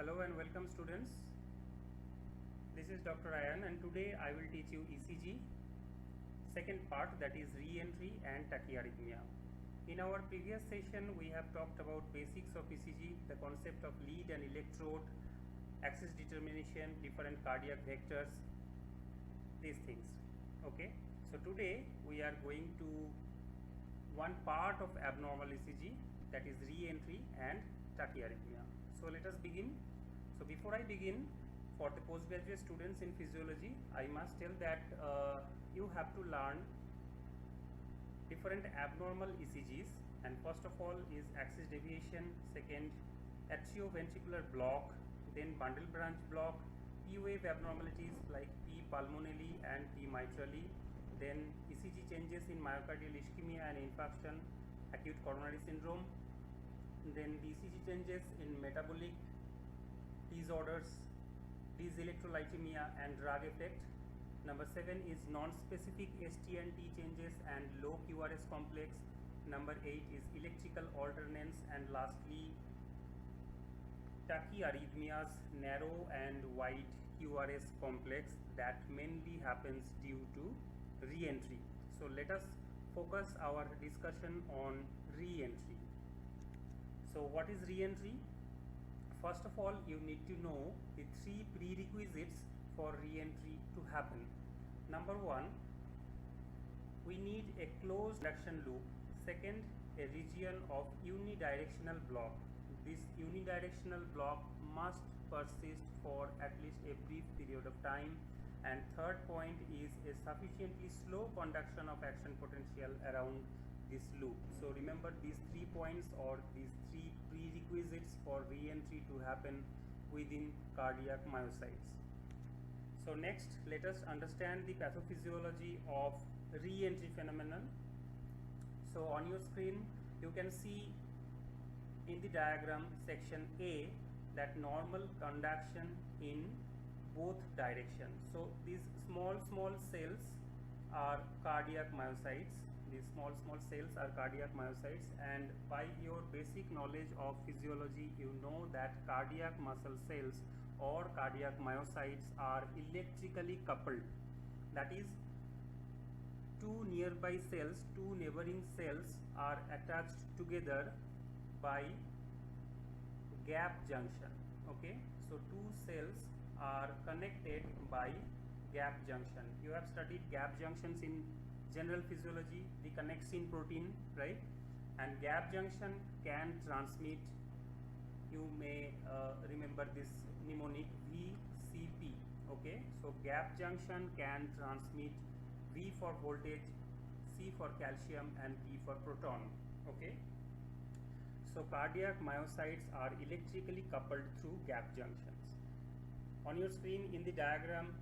Hello and welcome students. This is Dr. Ayan and today I will teach you ECG second part, that is re-entry and tachyarrhythmia. In our previous session we have talked about basics of ECG, the concept of lead and electrode, axis determination, different cardiac vectors, these things. Okay, so today we are going to one part of abnormal ECG, that is re-entry and tachyarrhythmia. So let us begin. So before I begin, for the postgraduate students in physiology, I must tell that you have to learn different abnormal ECGs, and first of all is axis deviation, second atrioventricular block, then bundle branch block, P wave abnormalities like P pulmonale and P mitrale, then ECG changes in myocardial ischemia and infarction, acute coronary syndrome, then the ECG changes in metabolic disorders, dyselectrolytemia and drug effect. Number 7 is non-specific ST and T changes and low QRS complex. Number 8 is electrical alternance, and lastly tachyarrhythmias, narrow and wide QRS complex that mainly happens due to re-entry. So let us focus our discussion on re-entry. So what is re-entry? First of all, you need to know the three prerequisites for re-entry to happen. Number 1, we need a closed conduction loop. Second, a region of unidirectional block. This unidirectional block must persist for at least a brief period of time. And third point is a sufficiently slow conduction of action potential around this loop. So remember these 3 points or these 3 prerequisites for re-entry to happen within cardiac myocytes. So next, let us understand the pathophysiology of re-entry phenomenon. So on your screen you can see in the diagram section A that normal conduction in both directions. So these small cells are cardiac myocytes. These small cells are cardiac myocytes, and by your basic knowledge of physiology you know that cardiac muscle cells or cardiac myocytes are electrically coupled. That is, two nearby cells, two neighboring cells are attached together by gap junction. Okay, so two cells are connected by gap junction. You have studied gap junctions in general physiology, the connexin protein, right? And gap junction can transmit, you may remember this mnemonic VCP. Okay, so gap junction can transmit V for voltage, C for calcium and P for proton. Okay, so cardiac myocytes are electrically coupled through gap junctions. On your screen in the diagram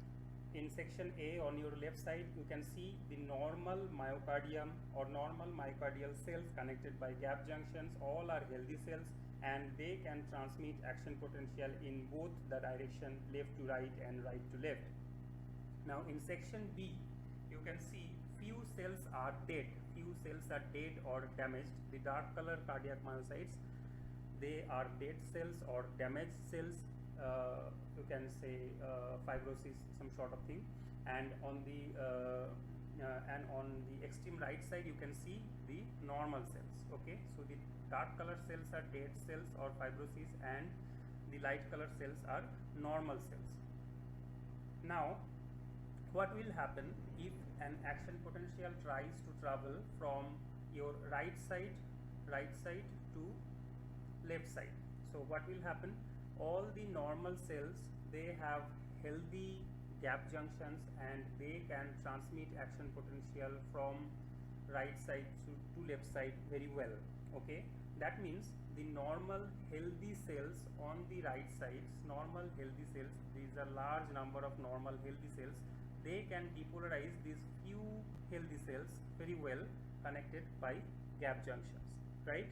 in section A on your left side you can see the normal myocardium or normal myocardial cells connected by gap junctions. All are healthy cells and they can transmit action potential in both the direction left to right and right to left. Now in section B you can see few cells are dead, or damaged. The dark color cardiac myocytes, they are dead cells or damaged cells. You can say fibrosis, some sort of thing. And on the extreme right side you can see the normal cells. Okay, so the dark color cells are dead cells or fibrosis and the light color cells are normal cells. Now what will happen if an action potential tries to travel from your right side to left side? So what will happen? All the normal cells, they have healthy gap junctions and they can transmit action potential from right side to left side very well. Okay, that means the normal healthy cells on the right side, normal healthy cells, these are large number of normal healthy cells, they can depolarize these few healthy cells very well connected by gap junctions, right?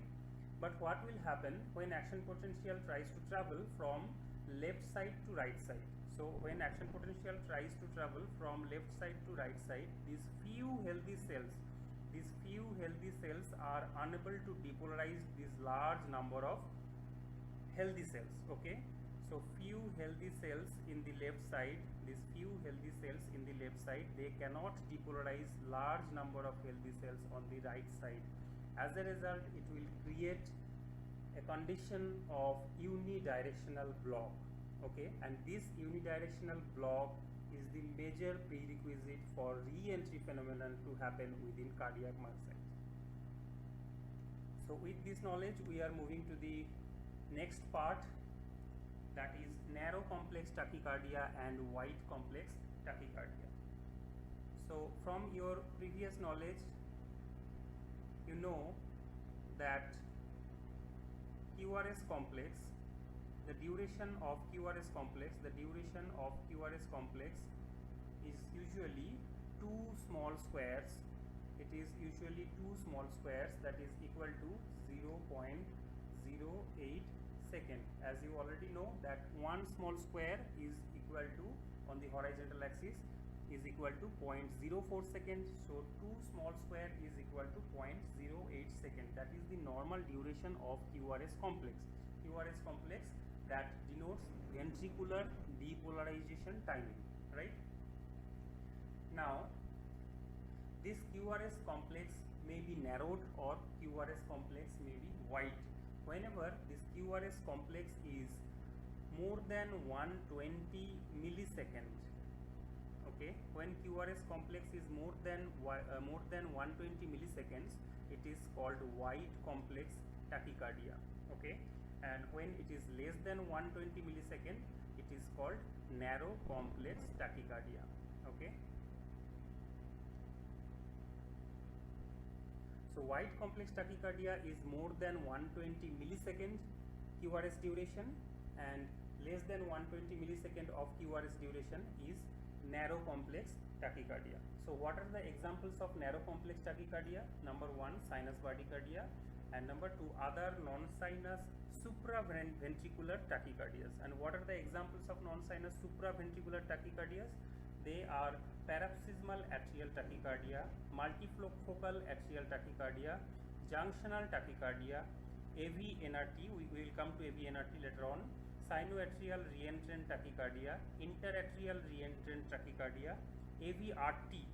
But what will happen when action potential tries to travel from left side to right side? So when action potential tries to travel from left side to right side, these few healthy cells are unable to depolarize this large number of healthy cells. Okay, So few healthy cells in the left side, these few healthy cells in the left side, they cannot depolarize large number of healthy cells on the right side. As a result, it will create a condition of unidirectional block. Okay, and this unidirectional block is the major prerequisite for re-entry phenomenon to happen within cardiac myocyte. So with this knowledge, we are moving to the next part, that is narrow complex tachycardia and wide complex tachycardia. So from your previous knowledge, you know that QRS complex, the duration of QRS complex is usually two small squares. It is usually two small squares, that is equal to 0.08 second. As you already know that one small square is equal to, on the horizontal axis, is equal to 0.04 second. So two small square is equal to 0.08 second. That is the normal duration of QRS complex. QRS complex that denotes ventricular depolarization timing, right? Now this QRS complex may be narrowed or QRS complex may be wide. Whenever this QRS complex is more than 120 millisecond, okay, when QRS complex is more than 120 milliseconds, it is called wide complex tachycardia. Okay, and when it is less than 120 millisecond, it is called narrow complex tachycardia. Okay, so wide complex tachycardia is more than 120 millisecond QRS duration, and less than 120 millisecond of QRS duration is narrow complex tachycardia. So what are the examples of narrow complex tachycardia? Number one, sinus bradycardia, and number two, other non-sinus supraventricular tachycardias. And what are the examples of non-sinus supraventricular tachycardias? They are paroxysmal atrial tachycardia, multifocal atrial tachycardia, junctional tachycardia, AVNRT, we will come to AVNRT later on, sinoatrial reentrant tachycardia, interatrial reentrant tachycardia, AVRT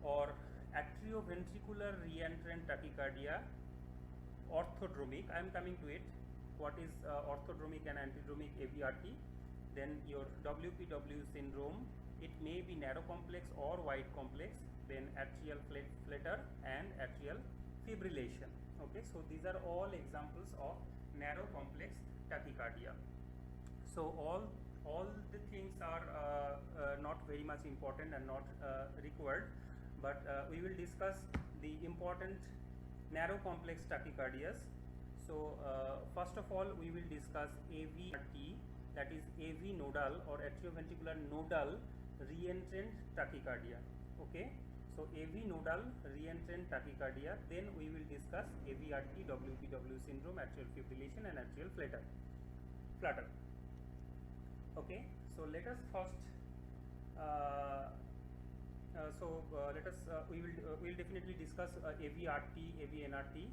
or atrioventricular reentrant tachycardia, orthodromic. I am coming to it. What is orthodromic and antidromic AVRT? Then your WPW syndrome, it may be narrow complex or wide complex, then atrial flutter and atrial fibrillation. Okay, so these are all examples of narrow complex tachycardia. So all the things are not very much important and not required, but we will discuss the important narrow complex tachycardias. So first of all, we will discuss AVRT, that is AV nodal or atrioventricular nodal reentrant tachycardia. Okay, so AV nodal reentrant tachycardia, then we will discuss AVRT, WPW syndrome, atrial fibrillation and atrial flutter. Okay, so let us first we will definitely discuss AVRT, AVNRT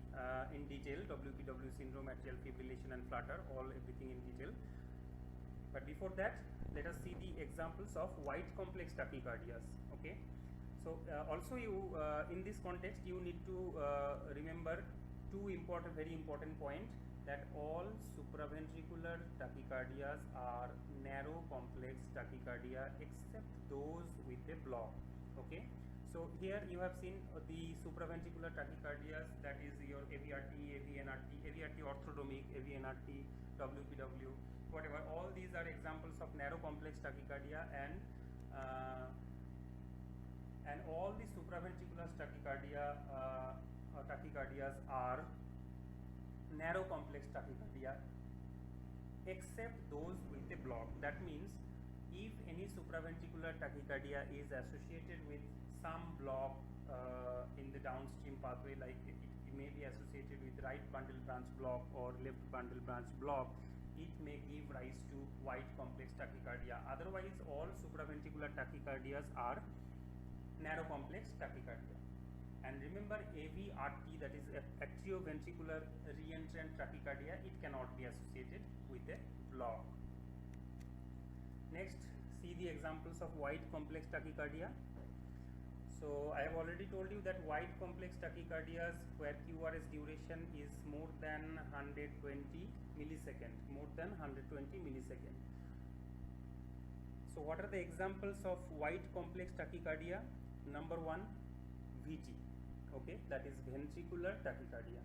in detail, WPW syndrome, atrial fibrillation and flutter, everything in detail. But before that, let us see the examples of wide complex tachycardias. Okay, so also you in this context you need to remember two very important points, that all supraventricular tachycardias are narrow complex tachycardia except those with a block. Okay, so here you have seen the supraventricular tachycardias, that is your AVRT, AVNRT, AVRT orthodromic, AVNRT, WPW, whatever. All these are examples of narrow complex tachycardia, and all the supraventricular tachycardias are narrow complex tachycardia except those with a block. That means if any supraventricular tachycardia is associated with some block in the downstream pathway, like it may be associated with right bundle branch block or left bundle branch block, it may give rise to wide complex tachycardia. Otherwise, all supraventricular tachycardias are narrow complex tachycardia. And remember, AVRT, that is atrioventricular reentrant tachycardia, it cannot be associated with a block. Next, see the examples of wide complex tachycardia. So I have already told you that wide complex tachycardias where QRS duration is more than 120 millisecond, more than 120 millisecond. So what are the examples of wide complex tachycardia? Number one, VT, okay, that is ventricular tachycardia.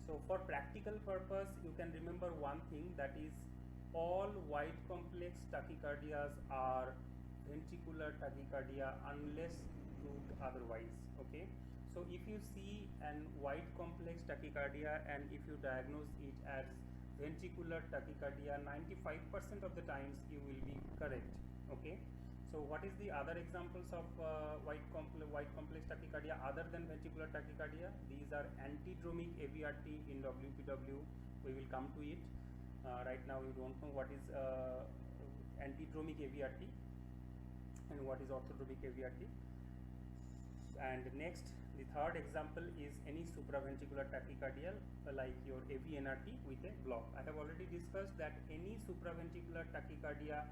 So for practical purpose, you can remember one thing, that is all wide complex tachycardias are ventricular tachycardia unless proved otherwise, okay. So if you see an wide complex tachycardia and if you diagnose it as ventricular tachycardia, 95% of the times you will be correct, okay. So what is the other examples of wide complex tachycardia other than ventricular tachycardia? These are antidromic AVRT in WPW. We will come to it. Right now you don't know what is antidromic AVRT and what is orthodromic AVRT. And next, the third example is any supraventricular tachycardia like your AVNRT with a block. I have already discussed that any supraventricular tachycardia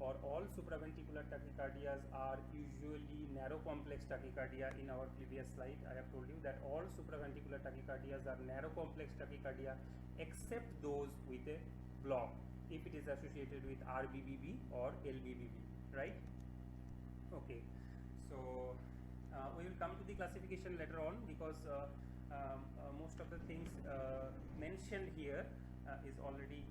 or all supraventricular tachycardias are usually narrow complex tachycardia. In our previous slide, I have told you that all supraventricular tachycardias are narrow complex tachycardia except those with a block, if it is associated with RBBB or LBBB, right? Okay, so we will come to the classification later on, because most of the things mentioned here is already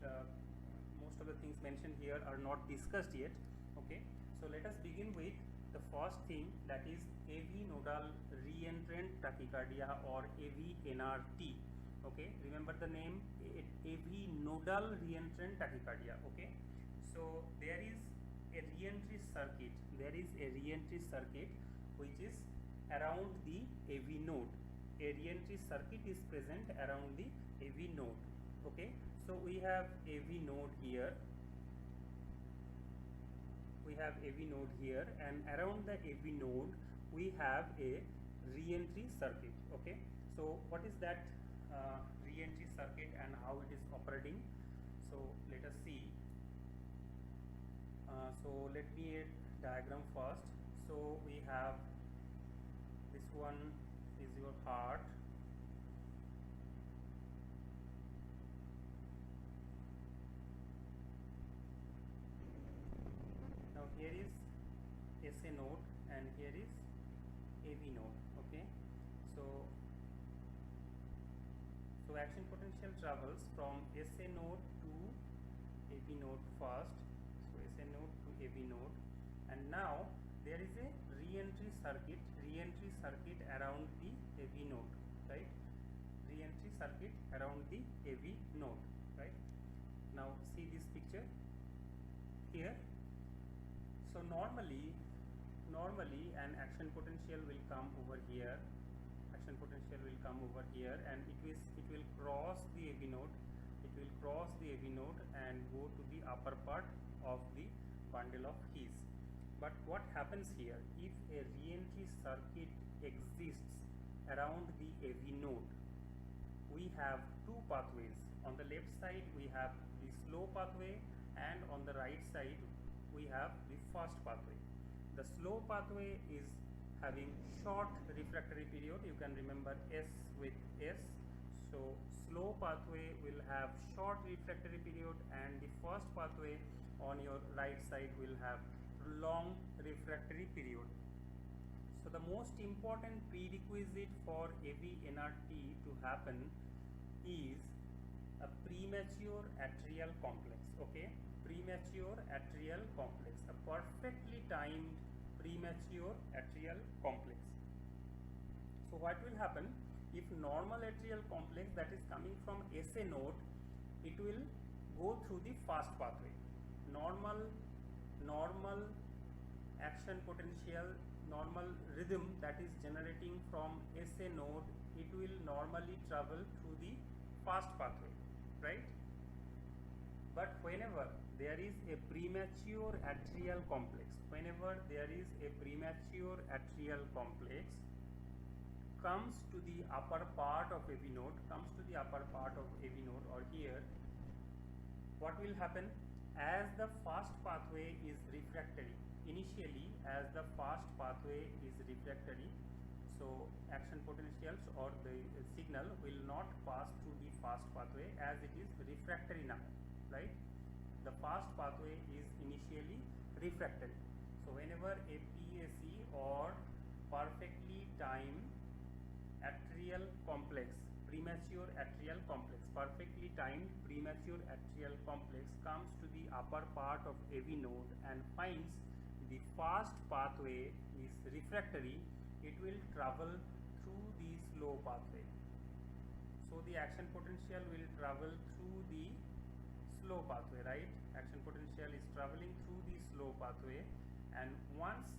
most of the things mentioned here are not discussed yet, okay. So let us begin with the first thing, that is AV nodal reentrant tachycardia or AVNRT, okay. Remember the name, AV nodal reentrant tachycardia, okay. So there is a reentry circuit, which is around the AV node. A reentry circuit is present around the AV node, okay. So we have AV node here, and around the AV node we have a reentry circuit, okay. So what is that reentry circuit and how it is operating? So let us see. So let me diagram first. So we have this one is your heart, now here is SA node and here is AV node, okay. So action potential travels from SA node to AV node first, so SA node to AV node, and now there is a reentry circuit around the AV node, right? Reentry circuit around the AV node, right? Now see this picture here. So normally an action potential will come over here, and it will cross the AV node, and go to the upper part of the bundle of His. But what happens here, if a reentry circuit exists around the AV node, we have two pathways. On the left side we have the slow pathway, and on the right side we have the fast pathway. The slow pathway is having short refractory period, you can remember S with S. So slow pathway will have short refractory period, and the fast pathway on your right side will have long refractory period. So the most important prerequisite for AVNRT to happen is a premature atrial complex, okay. Premature atrial complex, a perfectly timed premature atrial complex. So what will happen, if normal atrial complex that is coming from SA node, it will go through the fast pathway. Normal action potential, normal rhythm that is generating from SA node, it will normally travel through the fast pathway, right? But whenever there is a premature atrial complex, comes to the upper part of AV node, or here, what what will happen? As the fast pathway is refractory, initially as the fast pathway is refractory, so action potentials or the signal will not pass through the fast pathway as it is refractory now, right? The fast pathway is initially refractory. So whenever a PAC or perfectly timed atrial complex, premature atrial complex, perfectly timed premature atrial complex comes to the upper part of AV node and finds the fast pathway is refractory, it will travel through the slow pathway. So the action potential will travel through the slow pathway, right? Action potential is traveling through the slow pathway, and once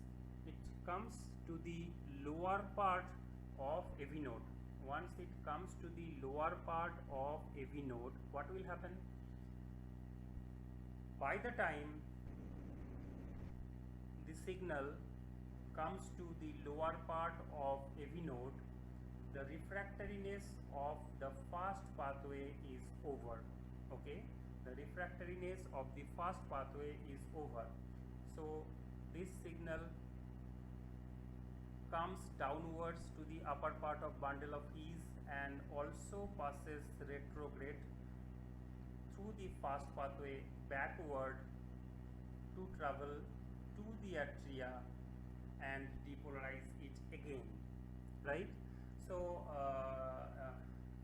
it comes to the lower part of AV node, once it comes to the lower part of AV node, what will happen? By the time the signal comes to the lower part of AV node, the refractoriness of the fast pathway is over. Okay, the refractoriness of the fast pathway is over. So this signal comes downwards to the upper part of bundle of His and also passes retrograde through the fast pathway backward to travel to the atria and depolarize it again, right? So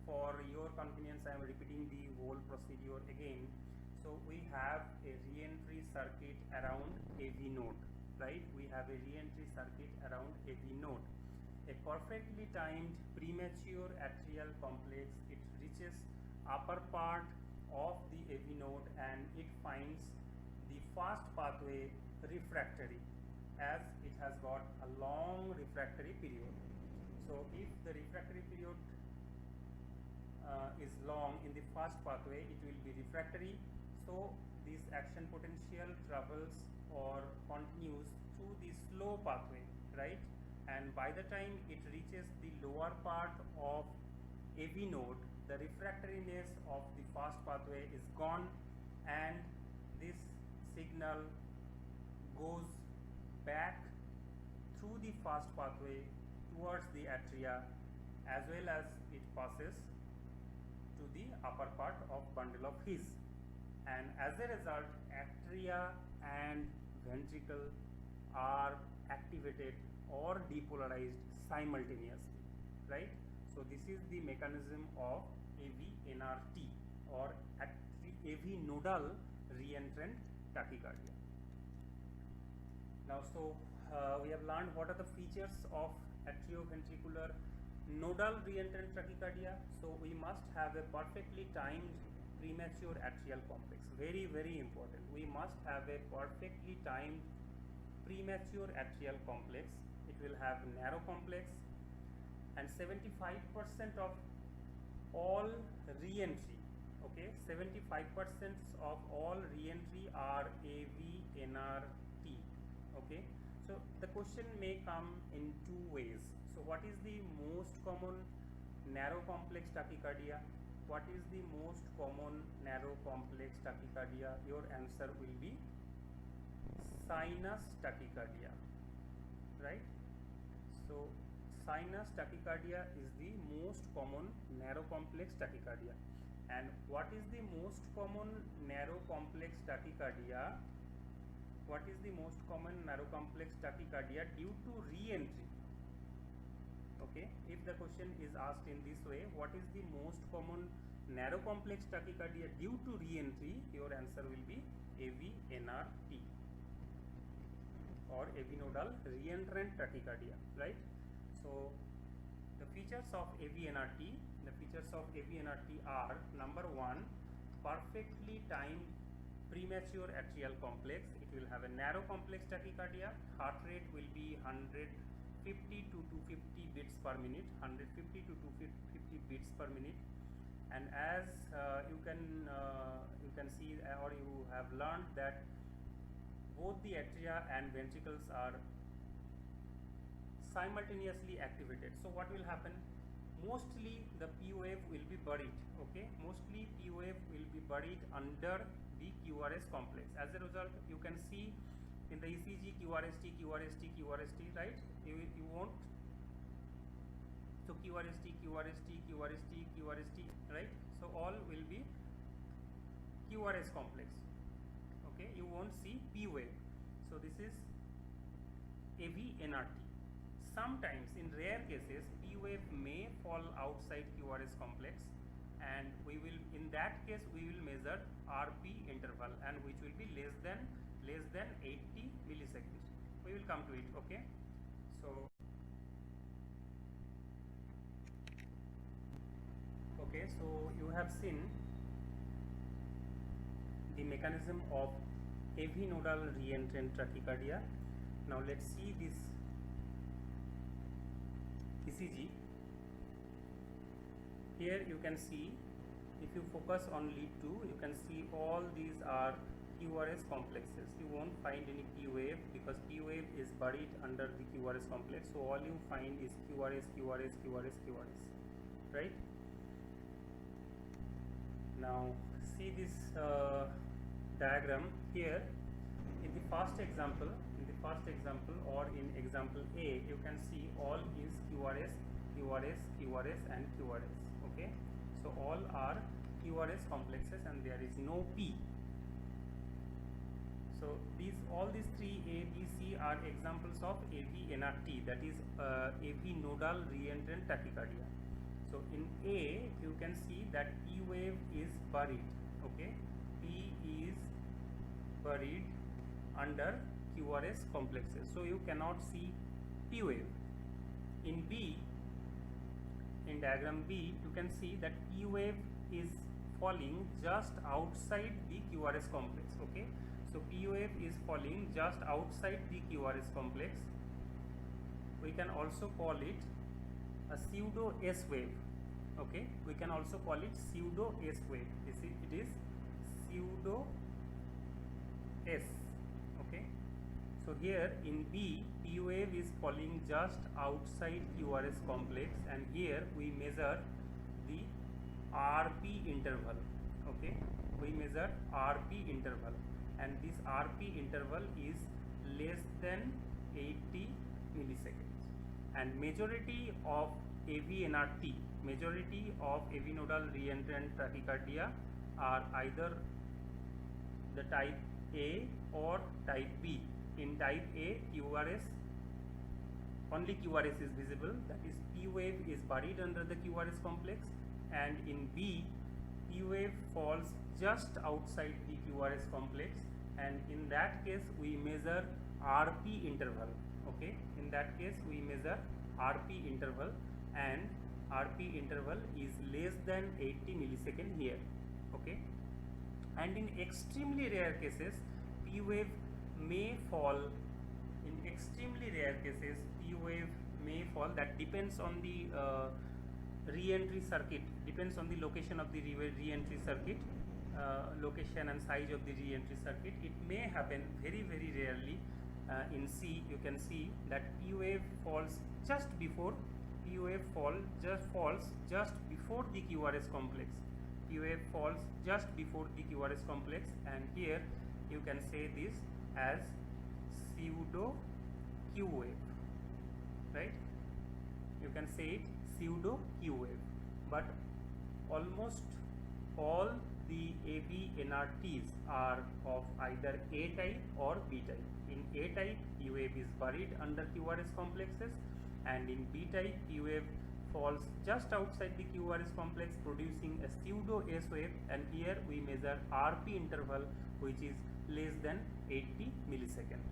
for your convenience I am repeating the whole procedure again. So we have a re-entry circuit around AV node, right? We have a re-entry circuit around AV node. A perfectly timed premature atrial complex, it reaches upper part of the AV node and it finds the fast pathway refractory as it has got a long refractory period. So if the refractory period is long in the fast pathway, it will be refractory. So this action potential travels or continues through the slow pathway, right? And by the time it reaches the lower part of AV node, the refractoriness of the fast pathway is gone and this signal goes back through the fast pathway towards the atria as well as it passes to the upper part of bundle of His, and as a result atria and ventricle are activated or depolarized simultaneously, right? So this is the mechanism of AV-NRT or AV nodal reentrant tachycardia. Now, so we have learned what are the features of atrioventricular nodal reentrant tachycardia. So we must have a perfectly timed premature atrial complex. Very, very important. We must have a perfectly timed premature atrial complex. It will have narrow complex, and 75% of all re-entry, okay, 75% of all re-entry are AV-NRT. Okay, so the question may come in two ways. So what is the most common narrow complex tachycardia? What is the most common narrow complex tachycardia? Your answer will be sinus tachycardia, right? So sinus tachycardia is the most common narrow complex tachycardia. And what is the most common narrow complex tachycardia? What is the most common narrow complex tachycardia due to re-entry? Okay, if the question is asked in this way, what is the most common narrow complex tachycardia due to re-entry, your answer will be AV-NRT or AV nodal reentrant tachycardia, right? So the features of AV-NRT, the features of AV-NRT are: number one, perfectly timed premature atrial complex. It will have a narrow complex tachycardia. Heart rate will be 150 to 250 beats per minute, 150 to 250 beats per minute. And as you can see or you have learned that both the atria and ventricles are simultaneously activated. So what will happen? Mostly the P wave will be buried. Okay, mostly P wave will be buried under the QRS complex. As a result, you can see in the ECG QRST, QRST, QRST, right? You won't. So QRST, QRST, QRST, QRST, right? So all will be QRS complex. Okay, you won't see P wave. So this is AV-NRT. Sometimes in rare cases P wave may fall outside QRS complex, and in that case we will measure RP interval, and which will be less than 80 milliseconds. We will come to it. Okay, so you have seen the mechanism of AV nodal reentrant tachycardia. Now let's see this ECG. Here you can see, if you focus on lead 2, you can see all these are QRS complexes. You won't find any P wave because P wave is buried under the QRS complex. So all you find is QRS, QRS, QRS, QRS, right? Now see this diagram here. In the first example, or in example A, you can see all is QRS, QRS, QRS, and QRS. Okay, so all are QRS complexes, and there is no P. So all these three A, B, C are examples of AV-NRT, that is AV nodal reentrant tachycardia. So in A, you can see that P wave is buried. Okay, P is buried under QRS complexes, so you cannot see P wave. In B, in diagram B, you can see that P wave is falling just outside the QRS complex. Okay, so P wave is falling just outside the QRS complex. We can also call it a pseudo S wave. Okay, we can also call it pseudo S wave. It is pseudo S. Okay, so here in B, P wave is falling just outside QRS complex, and here we measure the RP interval. Okay, we measure RP interval, and this RP interval is less than 80 milliseconds. And majority of AV-NRT, majority of AV nodal reentrant tachycardia are either the type A or type B. In type A, only QRS is visible, that is P wave is buried under the QRS complex, and in B, P wave falls just outside the QRS complex, and in that case we measure RP interval. Okay, in that case we measure RP interval, and RP interval is less than 80 millisecond here. Okay, and in extremely rare cases P wave may fall. In extremely rare cases P wave may fall. That depends on the re-entry circuit, depends on the location of the re-entry circuit, location and size of the re-entry circuit. It may happen very rarely. In C, you can see that P wave falls just before falls just before the QRS complex. P wave falls just before the QRS complex, and here you can say this as pseudo Q wave, right? You can say it pseudo Q wave, but almost all the AV-NRTs are of either A type or B type. In A type, P wave is buried under QRS complexes, and in B type, P wave falls just outside the QRS complex, producing a pseudo S wave, and here we measure RP interval, which is less than 80 millisecond.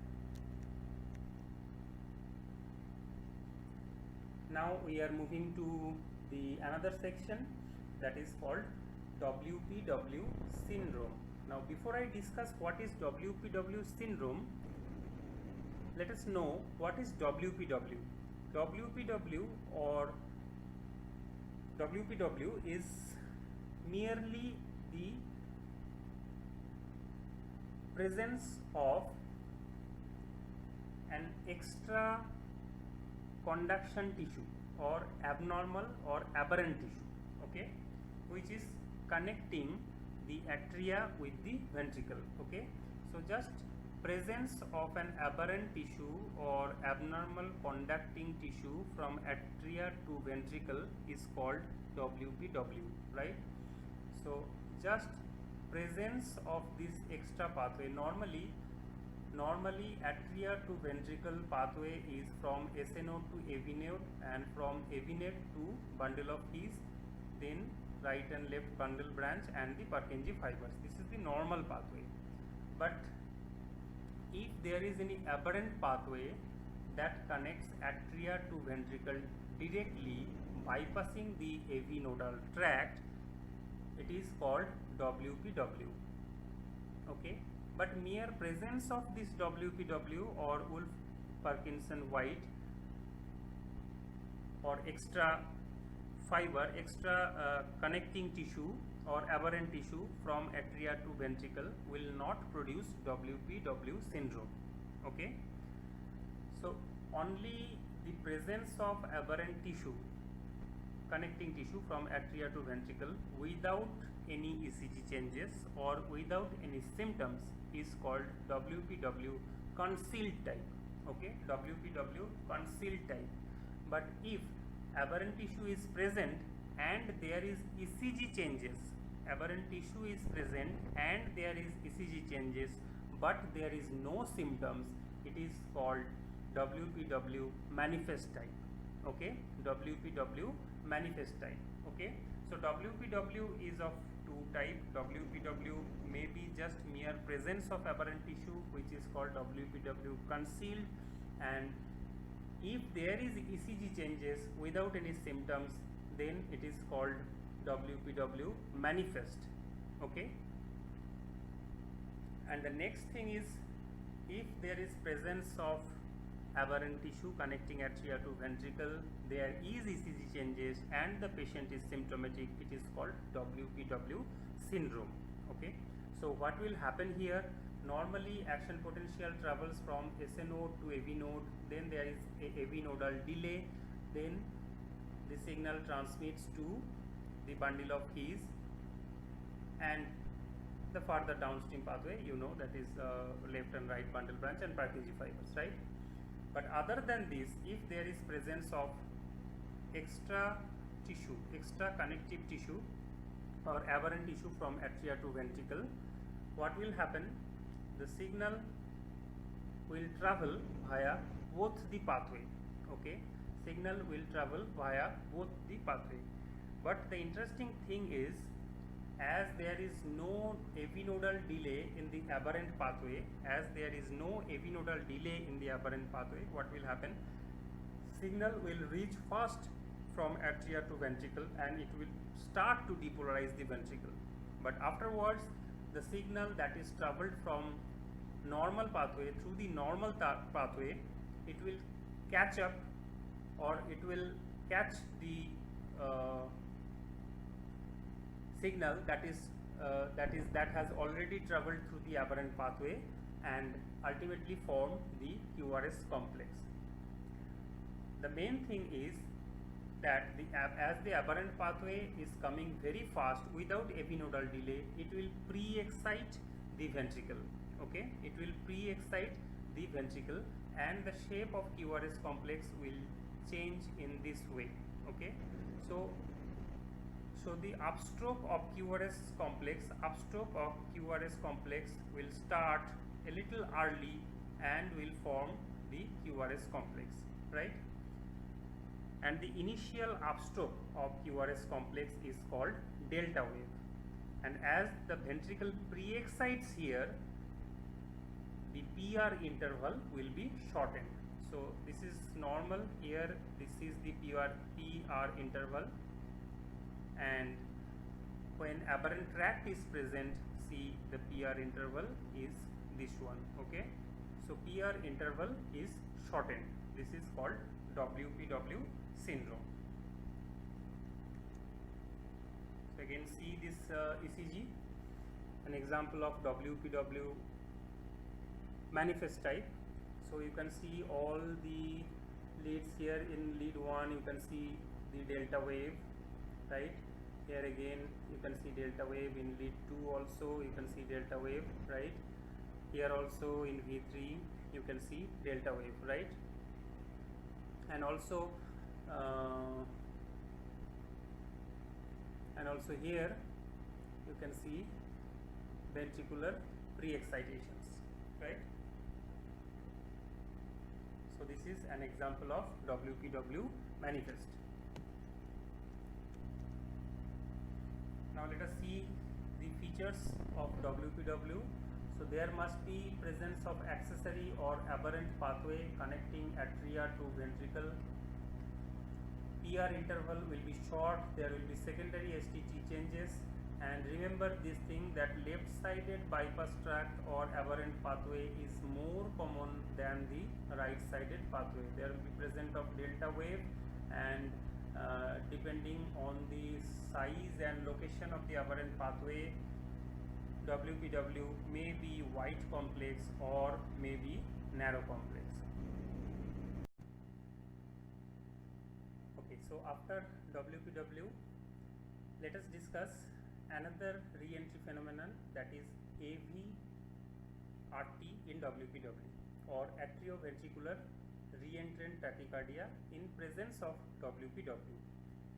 Now we are moving to the another section that is called WPW syndrome. Now before I discuss what is WPW syndrome, let us know what is WPW. WPW is merely the presence of an extra conduction tissue or abnormal or aberrant tissue, okay, which is connecting the atria with the ventricle. Okay, so just presence of an aberrant tissue or abnormal conducting tissue from atria to ventricle is called WPW, right? So just presence of this extra pathway. Normally atria to ventricle pathway is from SA node to AV node and from AV node to bundle of His, then right and left bundle branch and the Purkinje fibers. This is the normal pathway. But if there is any aberrant pathway that connects atria to ventricle directly bypassing the AV nodal tract, it is called WPW. Okay, but mere presence of this WPW or Wolff-Parkinson-White or extra fiber, extra connecting tissue or aberrant tissue from atria to ventricle will not produce WPW syndrome. Okay, so only the presence of aberrant tissue, connecting tissue from atria to ventricle without any ECG changes or without any symptoms is called WPW concealed type. Okay, WPW concealed type. But if aberrant tissue is present and there is ECG changes, aberrant tissue is present and there is ECG changes but there is no symptoms, it is called WPW manifest type. Okay, WPW manifest type. Okay, so WPW is of two type. WPW may be just mere presence of aberrant tissue, which is called WPW concealed, and if there is ECG changes without any symptoms, then it is called WPW manifest. Okay, and the next thing is, if there is presence of aberrant tissue connecting atria to ventricle, there is ECG changes and the patient is symptomatic, it is called WPW syndrome. Okay, so what will happen here? Normally action potential travels from SA node to AV node, then there is a AV nodal delay, then the signal transmits to the bundle of His and the further downstream pathway, you know, that is left and right bundle branch and Purkinje fibers, right? But other than this, if there is presence of extra tissue, extra connective tissue or aberrant tissue from atria to ventricle, what will happen? The signal will travel via both the pathway. Okay, signal will travel via both the pathway. But the interesting thing is, as there is no AV nodal delay in the aberrant pathway, what will happen? Signal will reach first from atria to ventricle and it will start to depolarize the ventricle. But afterwards, the signal that is traveled from normal pathway through the normal pathway, it will catch up, or it will catch the signal that has already traveled through the aberrant pathway and ultimately form the QRS complex. The main thing is that as the aberrant pathway is coming very fast without AV nodal delay, it will pre-excite the ventricle. Okay, it will pre-excite the ventricle and the shape of QRS complex will change in this way. Okay, so the upstroke of QRS complex will start a little early and will form the QRS complex, right? And the initial upstroke of QRS complex is called delta wave, and as the ventricle pre-excites here, the PR interval will be shortened. So this is normal here, this is the PR interval, and when aberrant tract is present, see the PR interval is this one. Okay, so PR interval is shortened. This is called WPW syndrome. So again, see this ECG, an example of WPW manifest type. So you can see all the leads here. In lead 1 you can see the delta wave, right? Here again you can see delta wave. In lead 2 also you can see delta wave, right? Here also in V3 you can see delta wave, right? And also here you can see ventricular pre-excitations, right? So this is an example of WPW manifest. Now let us see the features of WPW. So there must be presence of accessory or aberrant pathway connecting atria to ventricle. PR interval will be short, there will be secondary STT changes, and remember this thing that left-sided bypass tract or aberrant pathway is more common than the right-sided pathway. There will be present of delta wave, and depending on the size and location of the aberrant pathway, WPW may be wide complex or may be narrow complex. Okay, so after WPW, let us discuss another re-entry phenomenon, that is AVRT in WPW, or atrioventricular reentrant tachycardia in presence of WPW.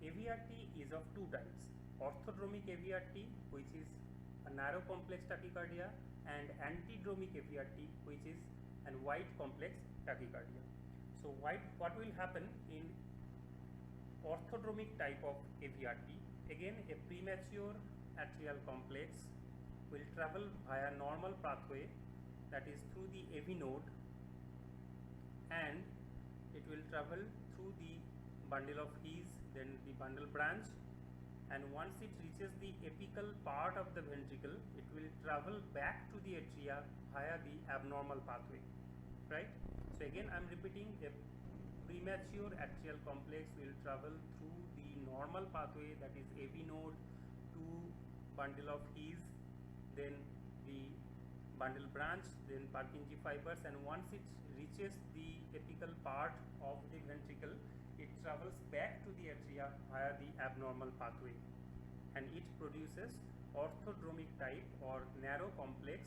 AVRT is of two types: orthodromic AVRT, which is a narrow complex tachycardia, and antidromic AVRT, which is a wide complex tachycardia. So what will happen in orthodromic type of AVRT? Again, a premature atrial complex will travel via normal pathway, that is through the AV node, and it will travel through the bundle of His, then the bundle branch, and once it reaches the apical part of the ventricle, it will travel back to the atria via the abnormal pathway, right? So again I am repeating, a premature atrial complex will travel through the normal pathway, that is AV node to bundle of His, then the bundle branch, then Purkinje fibers, and once it reaches the apical part of the ventricle, it travels back to the atria via the abnormal pathway, and it produces orthodromic type or narrow complex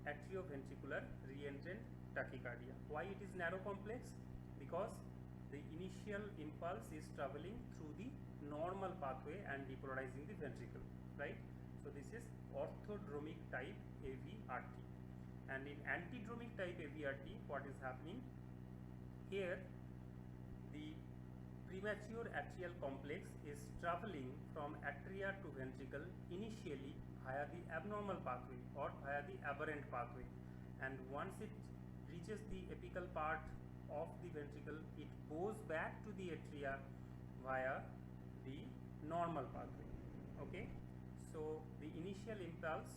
atrioventricular reentrant tachycardia. Why it is narrow complex? Because the initial impulse is traveling through the normal pathway and depolarizing the ventricle, right? So this is orthodromic type AVRT. And in antidromic type AVRT, what is happening here? The premature atrial complex is traveling from atria to ventricle initially via the abnormal pathway or via the aberrant pathway, and once it reaches the apical part of the ventricle, it goes back to the atria via the normal pathway. Okay, so the initial impulse,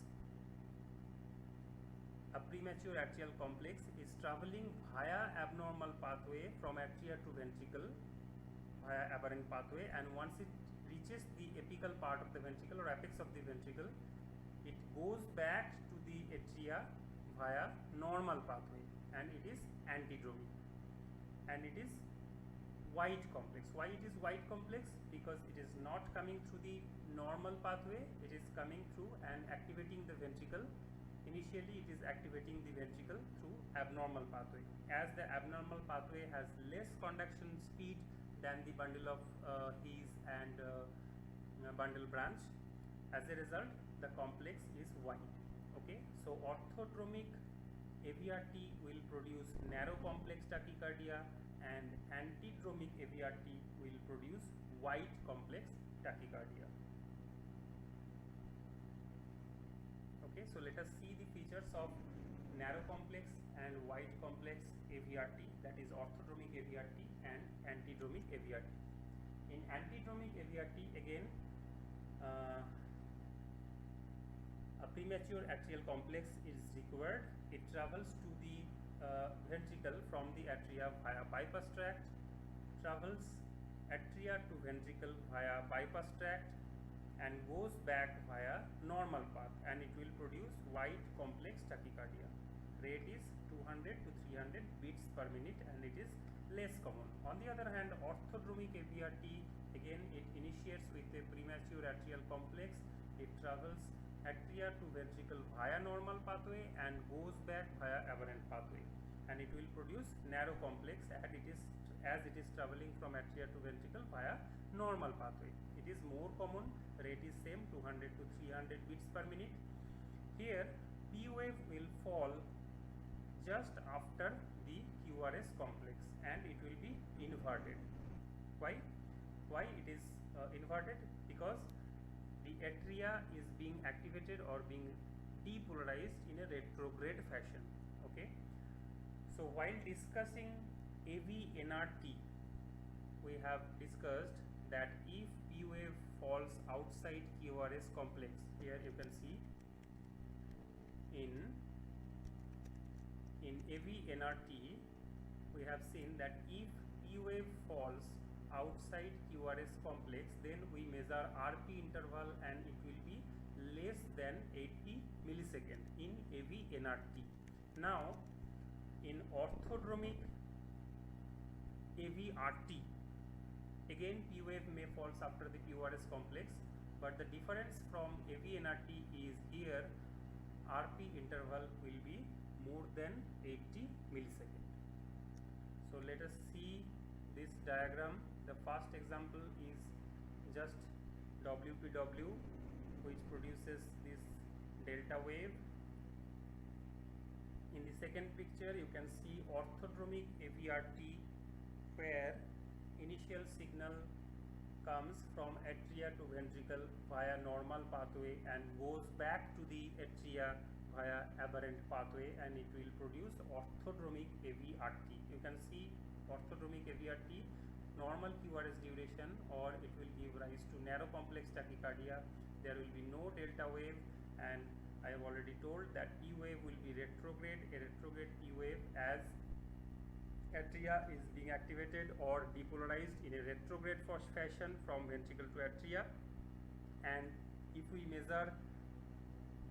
a premature atrial complex is traveling via abnormal pathway from atria to ventricle via aberrant pathway, and once it reaches the apical part of the ventricle or apex of the ventricle, it goes back to the atria via normal pathway, and it is antidromic, and it is wide complex. Why it is wide complex? Because it is not coming through the normal pathway, it is coming through and activating the ventricle. Initially it is activating the ventricle through abnormal pathway. As the abnormal pathway has less conduction speed than the bundle of His and bundle branch, as a result the complex is wide. Okay, so orthodromic AVRT will produce narrow complex tachycardia, and antidromic AVRT will produce wide complex tachycardia. Okay, so let us see the features of narrow complex and wide complex AVRT, that is orthodromic AVRT and antidromic AVRT. In antidromic AVRT, again a premature atrial complex is required. It travels to the ventricle from the atria via bypass tract, travels atria to ventricle via bypass tract, and goes back via normal path, and it will produce wide complex tachycardia. Rate is 200 to 300 beats per minute, and it is less common. On the other hand, orthodromic AVRT Again, it initiates with a premature atrial complex. It travels atria to ventricle via normal pathway and goes back via aberrant pathway, and it will produce narrow complex as it is traveling from atria to ventricle via normal pathway. It is more common, rate is same, 200 to 300 beats per minute. Here P wave will fall just after the QRS complex and it will be inverted. Why it is inverted? Because the atria is being activated or being depolarized in a retrograde fashion. Okay, so while discussing AV-NRT, we have discussed that if P wave falls outside QRS complex, here you can see in AV-NRT we have seen that if P wave falls outside QRS complex, then we measure RP interval and it will be less than 80 millisecond in AV-NRT. Now in orthodromic AV-RT, again P wave may falls after the QRS complex, but the difference from AV-NRT is here RP interval will be more than 80 millisecond. So let us see this diagram. The first example is just WPW, which produces this delta wave. In the second picture you can see orthodromic AV-RT, where initial signal comes from atria to ventricle via normal pathway and goes back to the atria via aberrant pathway, and it will produce orthodromic AV-RT. You can see orthodromic AV-RT, normal QRS duration, or it will give rise to narrow complex tachycardia. There will be no delta wave, and I have already told that P wave will be retrograde, a retrograde P wave, as atria is being activated or depolarized in a retrograde fashion from ventricle to atria. And if we measure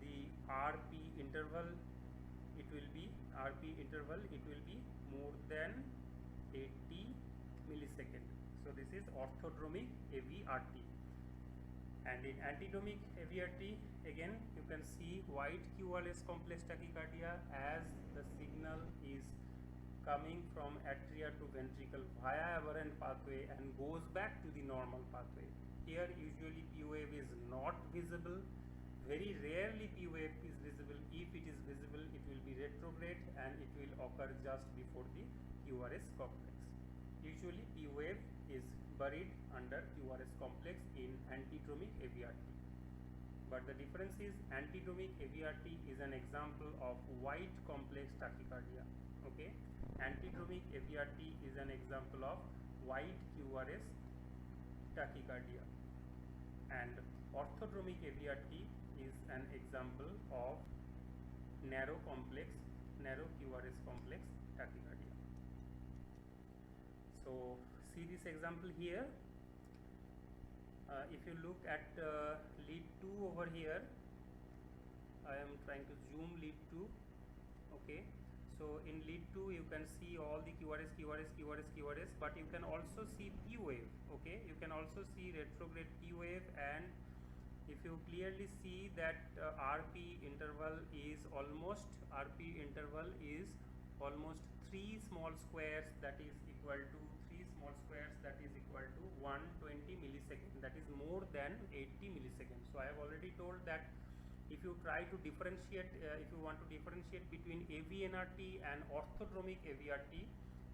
the RP interval, it will be more than 80 millisecond. So this is orthodromic AV-RT. And in antidromic AV-RT, again you can see white QRS complex tachycardia as the signal is coming from atria to ventricle via aberrant pathway and goes back to the normal pathway. Here usually P wave is not visible. Very rarely P wave is visible. If it is visible, it will be retrograde and it will occur just before the QRS complex. Usually P wave is buried under QRS complex in antidromic AV-RT. But the difference is antidromic AV-RT is an example of white complex tachycardia. Okay, antidromic AV-RT is an example of white QRS tachycardia, and orthodromic AV-RT is an example of narrow QRS complex tachycardia. So see this example here. If you look at lead 2 over here, I am trying to zoom lead 2. Okay, so in lead 2 you can see all the QRS, but you can also see P wave. Okay, you can also see retrograde P wave, and if you clearly see that RP interval is almost 3 small squares, that is equal to 120 milliseconds, that is more than 80 milliseconds. So I have already told that if you try to differentiate, if you want to differentiate between AV-NRT and orthodromic AV-RT,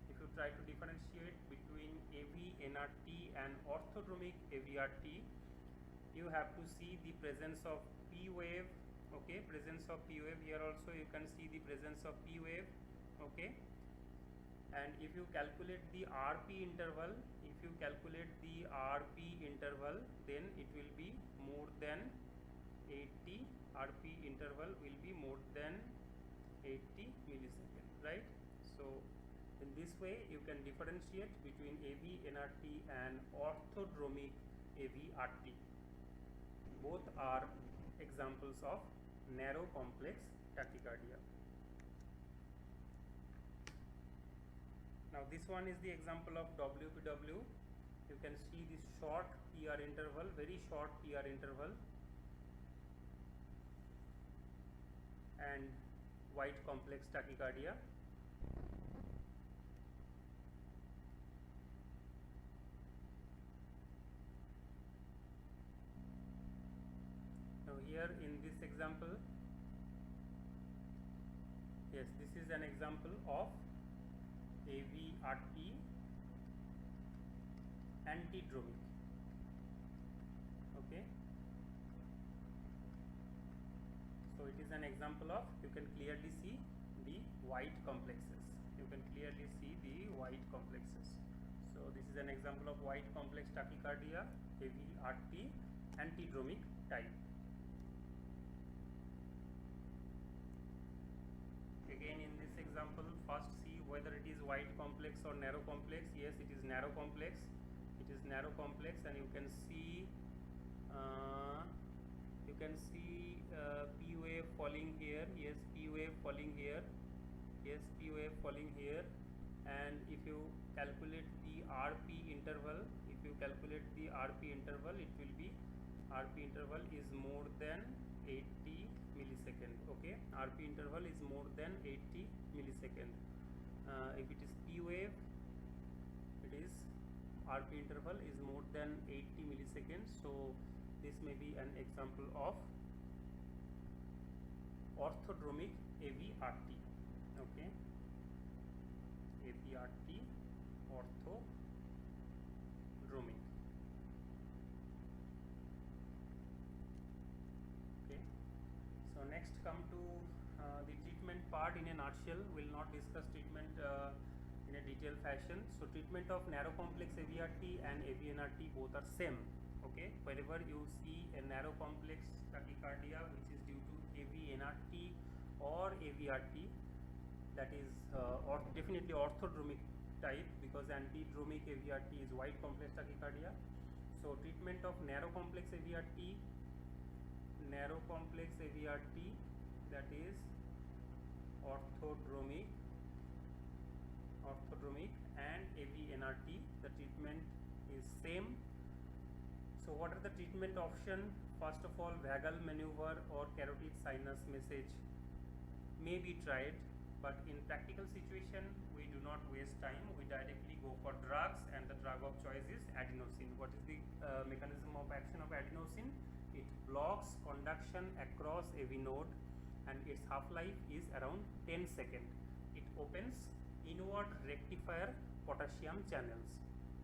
if you try to differentiate between AV-NRT and orthodromic AV-RT, you have to see the presence of P wave. Okay, presence of P wave. Here also you can see the presence of P wave. Okay, and if you calculate the RP interval, then it will be more than 80. RP interval will be more than 80 milliseconds, right? So in this way you can differentiate between AV-NRT and orthodromic AV-RT. Both are examples of narrow complex tachycardia. Now this one is the example of WPW, You can see this short PR interval, very short PR interval, and white complex tachycardia. Now here in this example, yes, this is an example of AVRT antidromic. Okay, so it is an example of, you can clearly see the white complexes. You can clearly see the white complexes. So this is an example of white complex tachycardia, AVRT antidromic type. Again in this example, first see whether it is wide complex or narrow complex. Yes, it is narrow complex. It is narrow complex, and you can see P wave falling here. Yes, P wave falling here. Yes, P wave falling here. And if you calculate the RP interval, it will be, RP interval is more than 80 millisecond. Okay, RP interval is more than 80 millisecond. If it is P wave, it is RP interval is more than 80 milliseconds. So this may be an example of orthodromic AVRT. Okay, AVRT orthodromic. Okay, so next come to the treatment part in a nutshell. We'll not discuss treatment in a detailed fashion. So treatment of narrow complex AVRT and AVNRT both are same. Okay, wherever you see a narrow complex tachycardia which is due to AVNRT or AVRT, that is definitely orthodromic type, because antidromic AVRT is wide complex tachycardia. So treatment of narrow complex AVRT, that is orthodromic, and AVNRT, the treatment is same. So what are the treatment option? First of all, vagal maneuver or carotid sinus massage may be tried, but in practical situation we do not waste time. We directly go for drugs, and the drug of choice is adenosine. What is the mechanism of action of adenosine? It blocks conduction across AV node, and its half-life is around 10 seconds. It opens inward rectifier potassium channels.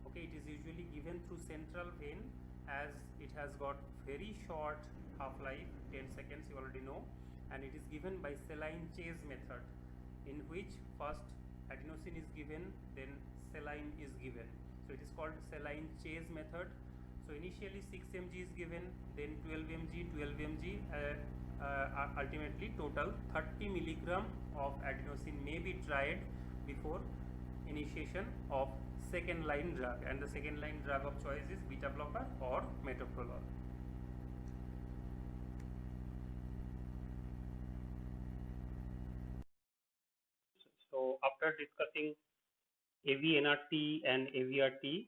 Okay, it is usually given through central vein, as it has got very short half-life, 10 seconds, you already know, and it is given by saline chase method, in which first adenosine is given, then saline is given. So it is called saline chase method. So initially 6 mg is given, then 12 mg, ultimately total 30 milligram of adenosine may be tried before initiation of second line drug, and the second line drug of choice is beta blocker or metoprolol. So after discussing AVNRT and AVRT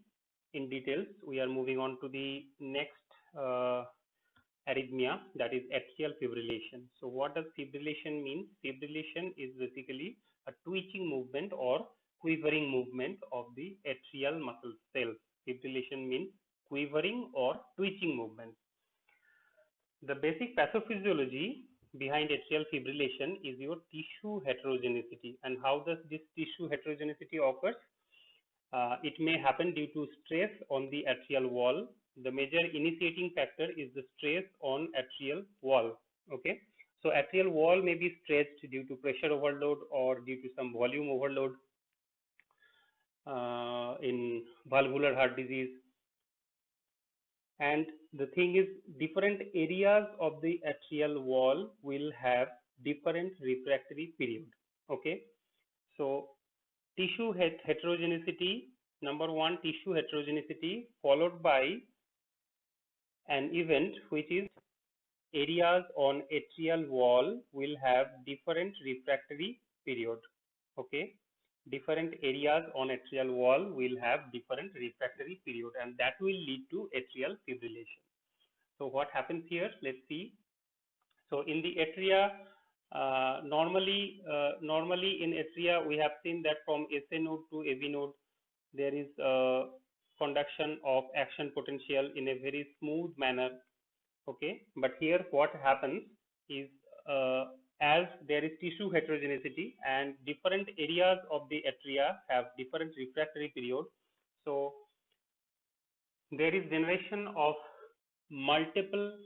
in details, we are moving on to the next arrhythmia, that is atrial fibrillation. So what does fibrillation mean? Fibrillation is basically a twitching movement or quivering movement of the atrial muscle cells. Fibrillation means quivering or twitching movement. The basic pathophysiology behind atrial fibrillation is your tissue heterogeneity. And how does this tissue heterogeneity occurs? It may happen due to stress on the atrial wall. The major initiating factor is the stress on atrial wall. Okay, so atrial wall may be stretched due to pressure overload or due to some volume overload in valvular heart disease. And the thing is, different areas of the atrial wall will have different refractory period. Okay, so tissue heterogeneity, number one, tissue heterogeneity, followed by an event which is areas on atrial wall will have different refractory period. Okay, different areas on atrial wall will have different refractory period, and that will lead to atrial fibrillation. So what happens here? Let's see. So in the atria, normally in atria, we have seen that from SA node to AV node, there is conduction of action potential in a very smooth manner. Okay, but here what happens is, as there is tissue heterogeneity and different areas of the atria have different refractory period, so there is generation of multiple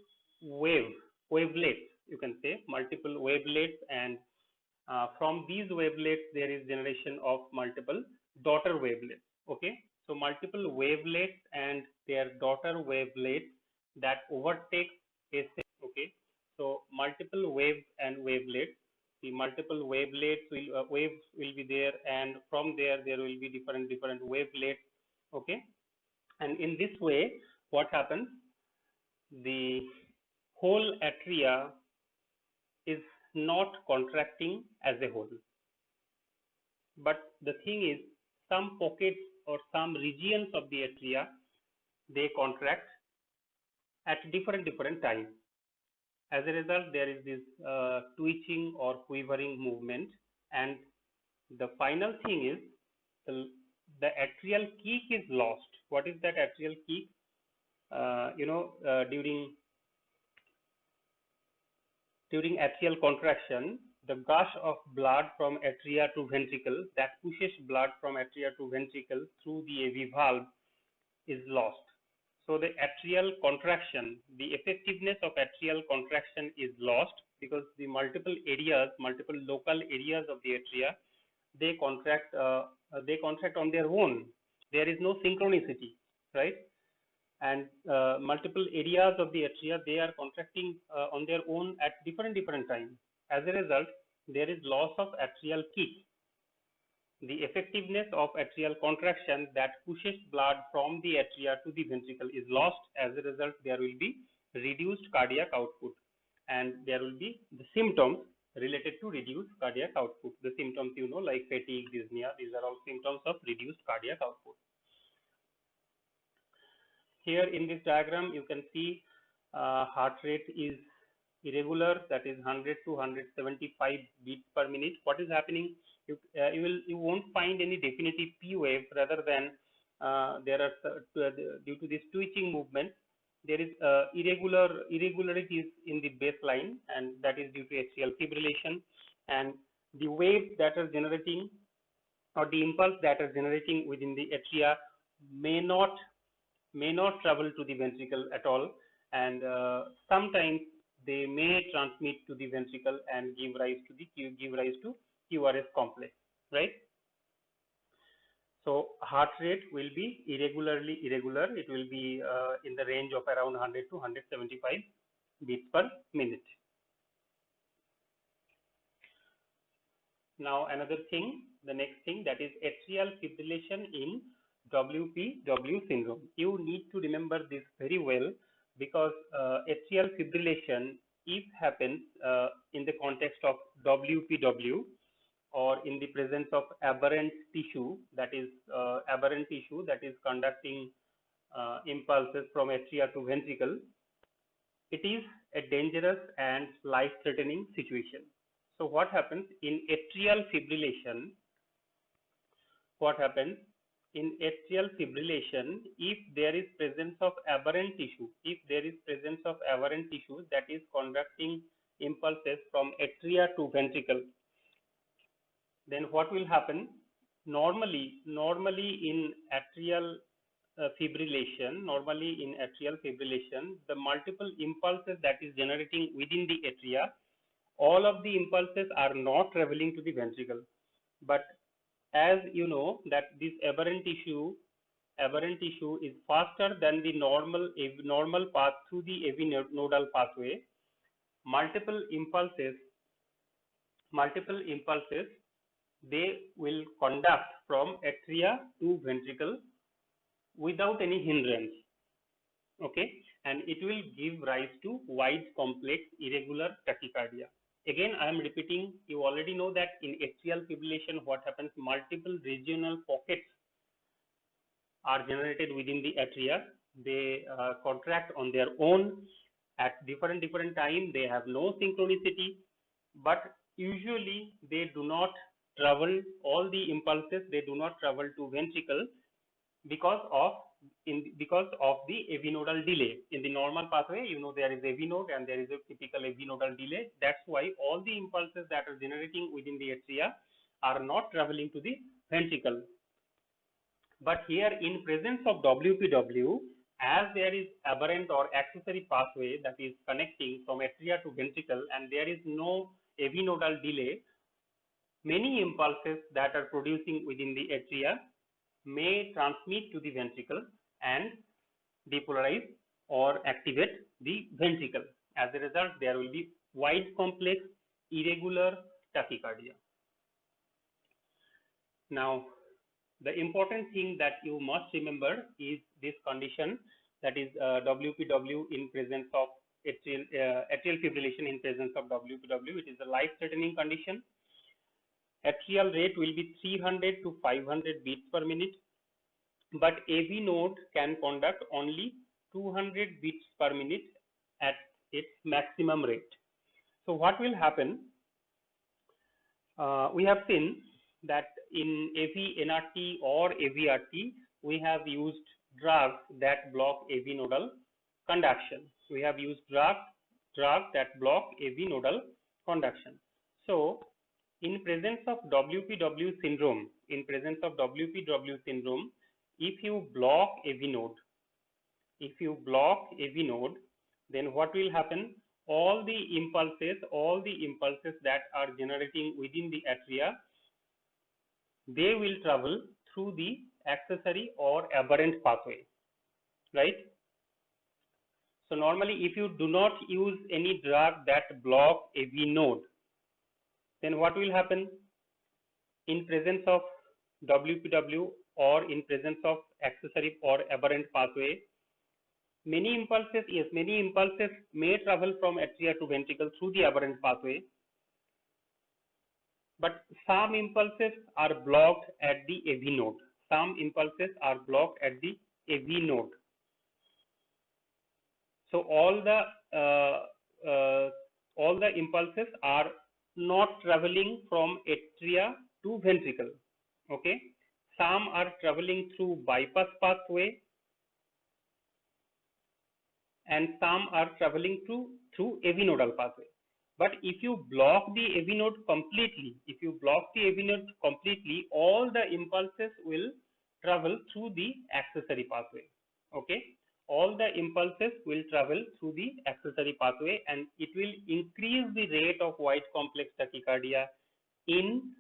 wavelets, you can say multiple wavelets, and from these wavelets there is generation of multiple daughter wavelets. Okay, so multiple wavelets and their daughter wavelets that overtake SA. Okay, so multiple waves and wavelets, the multiple wavelets will waves will be there, and from there will be different wavelets. Okay, and in this way what happens, the whole atria is not contracting as a whole, but the thing is, some pockets or some regions of the atria, they contract at different times. As a result, there is this twitching or quivering movement, and the final thing is the atrial kick is lost. What is that atrial kick? During atrial contraction, the gush of blood from atria to ventricle that pushes blood from atria to ventricle through the AV valve is lost. So the atrial contraction, the effectiveness of atrial contraction is lost because the multiple local areas of the atria, they contract on their own. There is no synchronicity, right? And multiple areas of the atria, they are contracting on their own at different times. As a result, there is loss of atrial kick. The effectiveness of atrial contraction that pushes blood from the atria to the ventricle is lost. As a result, there will be reduced cardiac output, and there will be the symptoms related to reduced cardiac output. The symptoms, like fatigue, dyspnea, these are all symptoms of reduced cardiac output. Here in this diagram, you can see heart rate is irregular, that is 100 to 175 beats per minute. What is happening? You won't find any definitive P wave, rather than there are due to this twitching movement, there is irregularities in the baseline, and that is due to atrial fibrillation, and the waves that are generating, or the impulse that are generating within the atria may not travel to the ventricle at all, and sometimes they may transmit to the ventricle and give rise to QRS complex, right? So heart rate will be irregular. It will be in the range of around 100 to 175 beats per minute. Now the next thing, that is atrial fibrillation in WPW syndrome. You need to remember this very well, because atrial fibrillation, if happens in the context of WPW, or in the presence of aberrant tissue, that is conducting impulses from atria to ventricle, it is a dangerous and life-threatening situation. So what happens in atrial fibrillation? If there is presence of aberrant tissue, that is conducting impulses from atria to ventricle, then what will happen? Normally in atrial fibrillation, the multiple impulses that is generating within the atria, all of the impulses are not traveling to the ventricle. But as you know that this aberrant tissue is faster than the normal path through the AV nodal pathway. Multiple impulses, they will conduct from atria to ventricle without any hindrance. Okay, and it will give rise to wide complex irregular tachycardia. Again, I am repeating, you already know that in atrial fibrillation, what happens, multiple regional pockets are generated within the atria. They contract on their own at different time. They have no synchronicity, but usually they do not travel all the impulses. They do not travel to ventricle because of the AV nodal delay. In the normal pathway, you know, there is AV node and there is a typical AV nodal delay. That's why all the impulses that are generating within the atria are not traveling to the ventricle. But here, in presence of WPW, as there is aberrant or accessory pathway that is connecting from atria to ventricle and there is no AV nodal delay, many impulses that are producing within the atria may transmit to the ventricle and depolarize or activate the ventricle. As a result, there will be wide complex irregular tachycardia. Now, the important thing that you must remember is this condition, that is WPW in presence of atrial fibrillation in presence of WPW. It is a life-threatening condition. Atrial rate will be 300 to 500 beats per minute, but AV node can conduct only 200 beats per minute at its maximum rate. So what will happen? We have seen that in AV NRT or AVRT, we have used drugs that block AV nodal conduction. We have used drugs that block AV nodal conduction. So, in presence of WPW syndrome, if you block AV node, then what will happen? All the impulses that are generating within the atria, they will travel through the accessory or aberrant pathway, right? So normally, if you do not use any drug that block AV node, then what will happen? In presence of WPW or in presence of accessory or aberrant pathway, many impulses may travel from atria to ventricle through the aberrant pathway, but some impulses are blocked at the AV node. So all the impulses are not traveling from atria to ventricle. Okay, some are traveling through bypass pathway, and some are traveling through AV nodal pathway. But if you block the AV node completely, all the impulses will travel through the accessory pathway. Okay, all the impulses will travel through the accessory pathway, and it will increase the rate of wide complex tachycardia in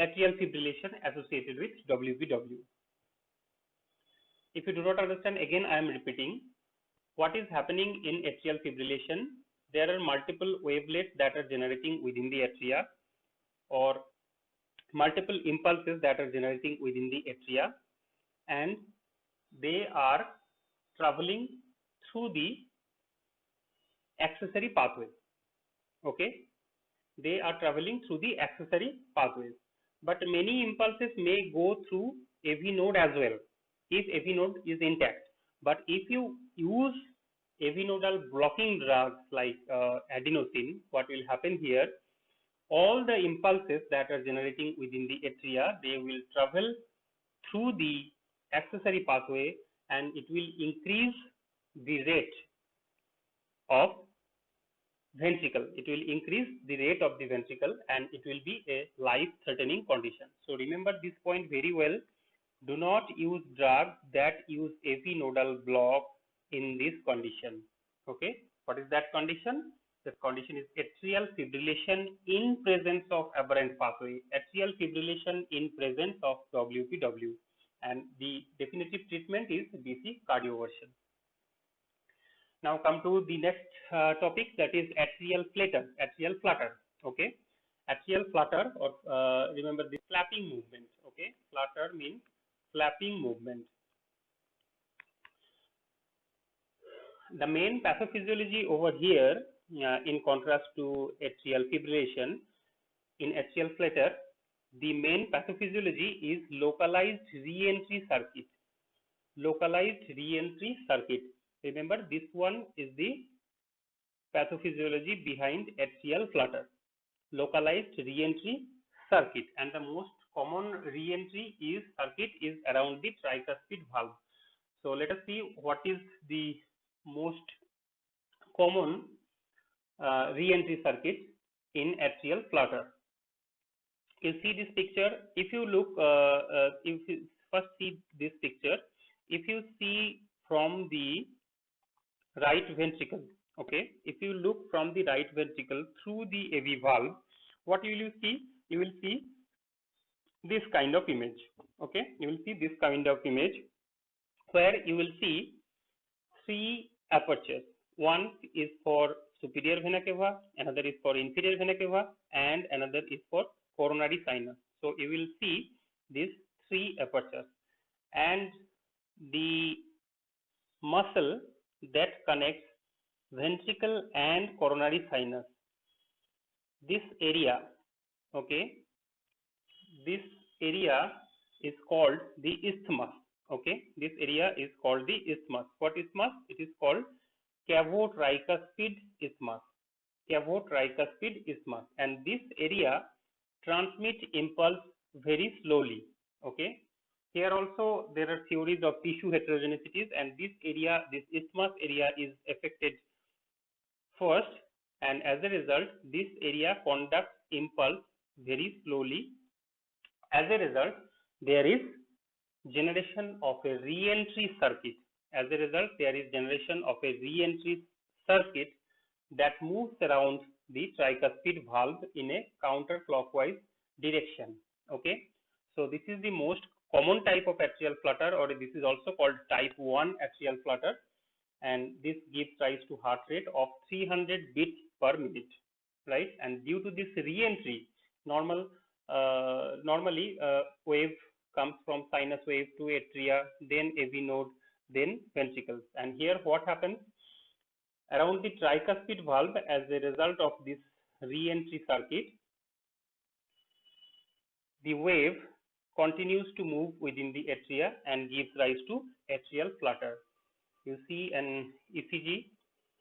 atrial fibrillation associated with WPW. If you do not understand, again I am repeating what is happening in atrial fibrillation. There are multiple wavelets that are generating within the atria, or multiple impulses that are generating within the atria, and they are traveling through the accessory pathways. Okay, they are traveling through the accessory pathways, but many impulses may go through AV node as well if AV node is intact. But if you use AV nodal blocking drugs like adenosine, what will happen here? All the impulses that are generating within the atria, they will travel through the accessory pathway, and it will increase the rate of ventricle. It will increase the rate of the ventricle, and it will be a life-threatening condition. So remember this point very well. Do not use drugs that use AV nodal block in this condition. Okay, what is that condition? That condition is atrial fibrillation in presence of aberrant pathway, atrial fibrillation in presence of WPW, and the definitive treatment is DC cardioversion. Now come to the next topic, that is atrial flutter. Okay, atrial flutter, or remember the flapping movement. Okay, flutter means flapping movement. The main pathophysiology over here, in contrast to atrial fibrillation, in atrial flutter, the main pathophysiology is localized re-entry circuit. Localized re-entry circuit. Remember, this one is the pathophysiology behind atrial flutter. Localized re-entry circuit, and the most common re-entry is circuit is around the tricuspid valve. So let us see what is the most common re-entry circuit in atrial flutter. You see this picture. If you look, if you first see this picture, if you see from the right ventricle, okay, if you look from the right ventricle through the AV valve, what will you see? You will see this kind of image. Okay, you will see this kind of image where you will see three apertures. One is for superior vena cava, another is for inferior vena cava, and another is for coronary sinus. So you will see these three apertures, and the muscle that connects ventricle and coronary sinus, this area, okay, this area is called the isthmus. Okay, this area is called the isthmus. What isthmus? It is called cavo-tricuspid isthmus. Cavo-tricuspid isthmus, and this area transmit impulse very slowly. Okay, here also there are theories of tissue heterogeneities, and this area, this isthmus area, is affected first, and as a result, this area conducts impulse very slowly. As a result, there is generation of a re-entry circuit. As a result, there is generation of a re-entry circuit that moves around the tricuspid valve in a counterclockwise direction. Okay, so this is the most common type of atrial flutter, or this is also called type 1 atrial flutter, and this gives rise to heart rate of 300 beats per minute, right? And due to this re-entry, normally wave comes from sinus wave to atria, then AV node, then ventricles. And here what happens? Around the tricuspid valve, as a result of this re-entry circuit, the wave continues to move within the atria and gives rise to atrial flutter. You see an ECG,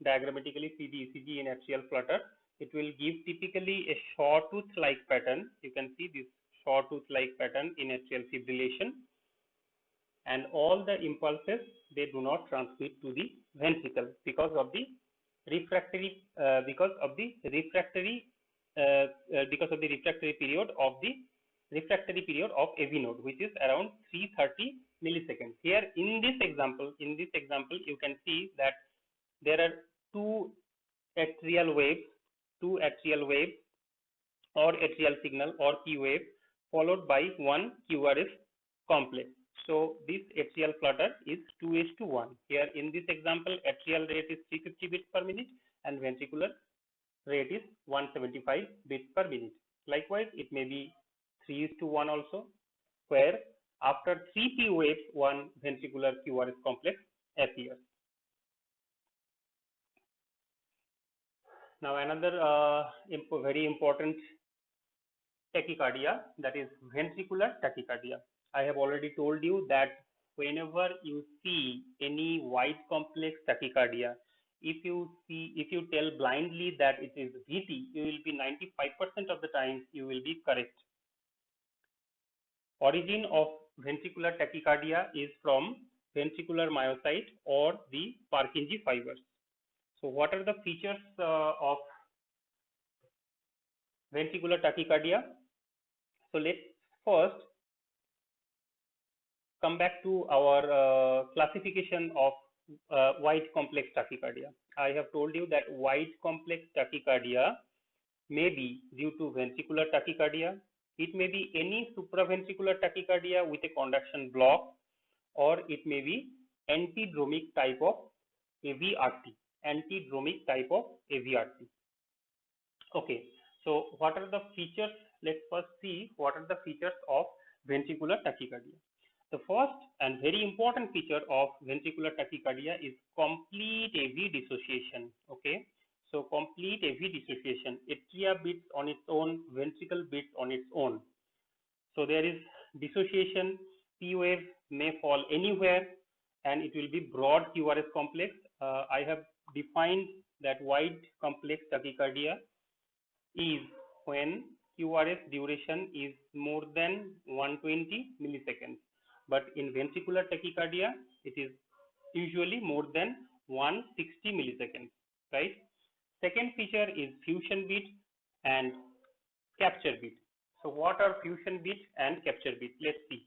diagrammatically see the ECG in atrial flutter. It will give typically a sawtooth-like pattern. You can see this sawtooth-like pattern in atrial fibrillation, and all the impulses, they do not transmit to the ventricle because of the refractory period of AV node, which is around 330 milliseconds. Here in this example, you can see that there are two atrial waves or atrial signal or P wave followed by one QRS complex. So this atrial flutter is 2:1. Here in this example, atrial rate is 350 beats per minute and ventricular rate is 175 beats per minute. Likewise, it may be 3:1 also, where after 3 P waves, one ventricular QRS complex appears. Now another very important tachycardia, that is ventricular tachycardia. I have already told you that whenever you see any wide complex tachycardia, if you tell blindly that it is VT, you will be 95% of the times you will be correct. Origin of ventricular tachycardia is from ventricular myocyte or the Purkinje fibers. So what are the features of ventricular tachycardia? So let's first come back to our classification of wide complex tachycardia. I have told you that wide complex tachycardia may be due to ventricular tachycardia. It may be any supraventricular tachycardia with a conduction block, or it may be antidromic type of AVRT. Okay, so what are the features? Let's first see what are the features of ventricular tachycardia. The first and very important feature of ventricular tachycardia is complete AV dissociation. Okay, So complete AV dissociation. Atria beats on its own, ventricle beats on its own. So there is dissociation. P wave may fall anywhere, and it will be broad QRS complex. I have defined that wide complex tachycardia is when QRS duration is more than 120 milliseconds. But in ventricular tachycardia, it is usually more than 160 milliseconds, right? Second feature is fusion beat and capture beat. So what are fusion beat and capture beat? Let's see.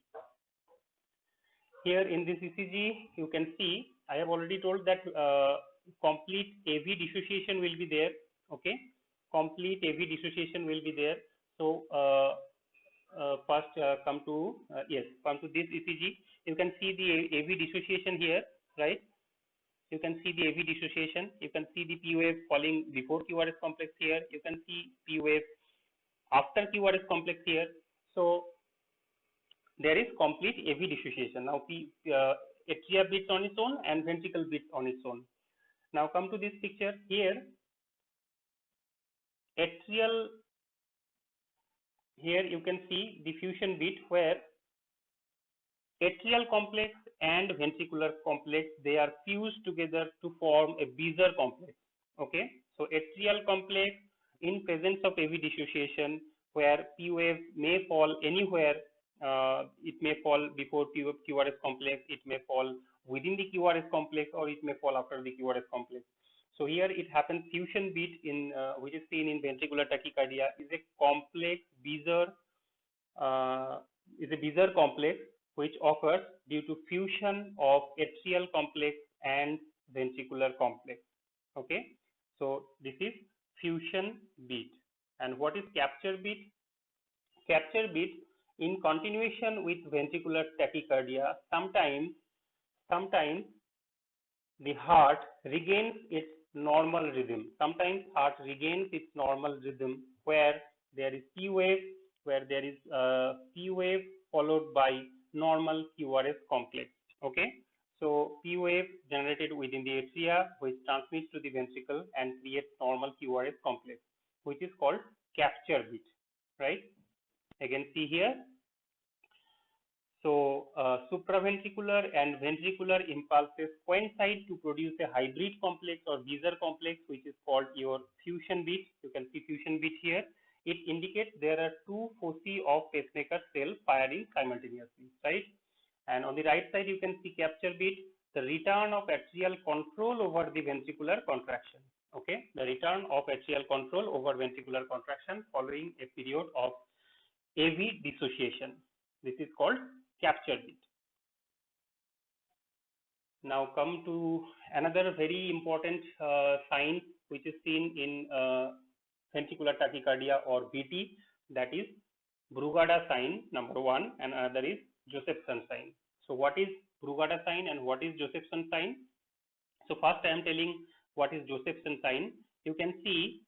Here in this ECG, you can see I have already told that complete AV dissociation will be there. Okay, complete AV dissociation will be there. So first come to this ECG. You can see the AV dissociation here, right? You can see the AV dissociation. You can see the P wave falling before QRS complex here. You can see P wave after QRS complex here. So there is complete AV dissociation. Now atria beats on its own and ventricle beats on its own. Now come to this picture here. Atrial, here you can see the fusion beat where atrial complex and ventricular complex, they are fused together to form a Beezer complex. Okay, so atrial complex in presence of AV dissociation where P wave may fall anywhere. It may fall before QRS complex, it may fall within the QRS complex, or it may fall after the QRS complex. So here it happens fusion beat in which is seen in ventricular tachycardia is a complex Beezer complex which occurs due to fusion of atrial complex and ventricular complex. Okay, so this is fusion beat. And what is capture beat? Capture beat in continuation with ventricular tachycardia, sometimes the heart regains its normal rhythm. Sometimes heart regains its normal rhythm where there is P wave, P wave followed by normal QRS complex. Okay, so P wave generated within the atria which transmits to the ventricle and creates normal QRS complex, which is called capture beat, right? Again, see here. So supraventricular and ventricular impulses coincide to produce a hybrid complex or Beezer complex, which is called your fusion beat. You can see fusion beat here. It indicates there are two foci of pacemaker cell firing simultaneously, right? And on the right side, you can see capture beat, the return of atrial control over the ventricular contraction. Okay, the return of atrial control over ventricular contraction following a period of AV dissociation. This is called capture beat. Now come to another very important sign which is seen in ventricular tachycardia or VT, that is Brugada sign number 1, and another is Josephson sign. So what is Brugada sign and what is Josephson sign? So first I am telling what is Josephson sign. You can see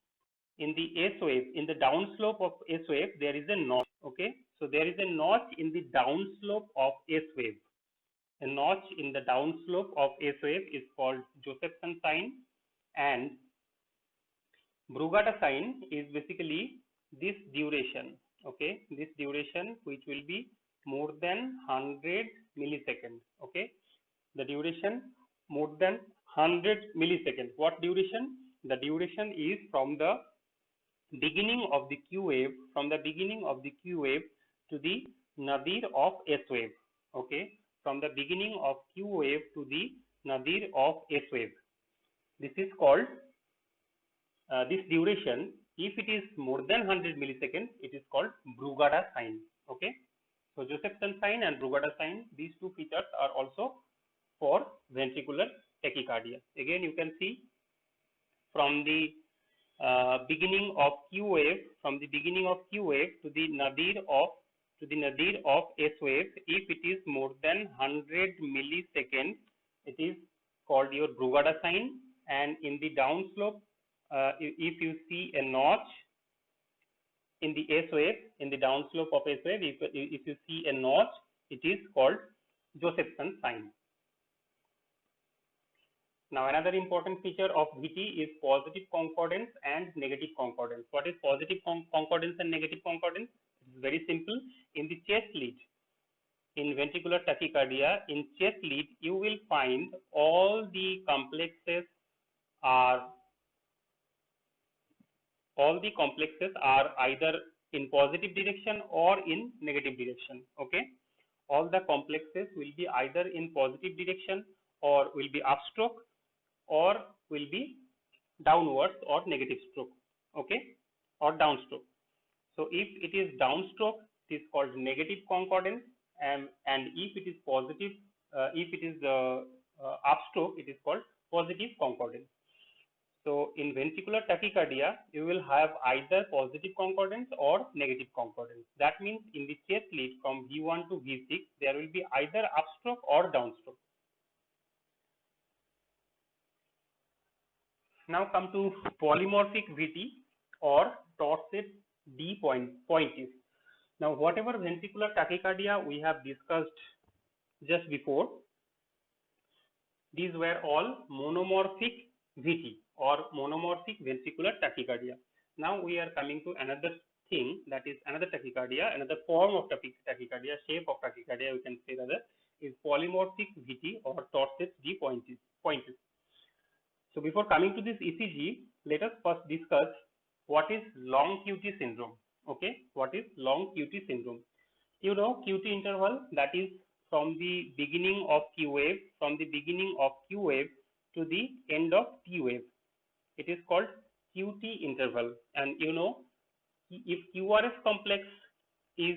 in the S wave, in the downslope of S wave, there is a notch. Okay, so there is a notch in the downslope of S wave. A notch in the downslope of S wave is called Josephson sign, and Brugada sign is basically this duration. Okay, this duration which will be more than 100 milliseconds. Okay, the duration more than 100 milliseconds. What duration? The duration is from the beginning of the Q wave, to the nadir of S wave. Okay, from the beginning of Q wave to the nadir of S wave. This is called this duration. If it is more than 100 milliseconds, it is called Brugada sign. Okay, so Josephson sign and Brugada sign, these two features are also for ventricular tachycardia. Again, you can see from the beginning of Q wave, to the nadir of S wave, if it is more than 100 milliseconds, it is called your Brugada sign. And in the downslope, if you see a notch in the S wave, in the downslope of S wave, if you see a notch, it is called Josephson sign. Now another important feature of VT is positive concordance and negative concordance. What is positive concordance and negative concordance? It's very simple. In the chest lead, in ventricular tachycardia, in chest lead, you will find all the complexes are either in positive direction or in negative direction. Okay, all the complexes will be either in positive direction or will be upstroke or will be downwards or negative stroke. Okay, or downstroke. So if it is downstroke, it is called negative concordance, and if it is positive, if it is upstroke, it is called positive concordance. So in ventricular tachycardia, you will have either positive concordance or negative concordance. That means in the chest lead from V1 to V6, there will be either upstroke or downstroke. Now come to polymorphic VT or Torsades D pointis. Now whatever ventricular tachycardia we have discussed just before, these were all monomorphic VT or monomorphic ventricular tachycardia. Now we are coming to another thing, that is another tachycardia, another form of tachycardia, shape of tachycardia we can say rather, is polymorphic VT or Torsades D pointis. So before coming to this ECG, let us first discuss what is long QT syndrome. Okay, what is long QT syndrome? You know QT interval, that is from the beginning of Q wave, to the end of T wave. It is called QT interval, and you know, if QRS complex is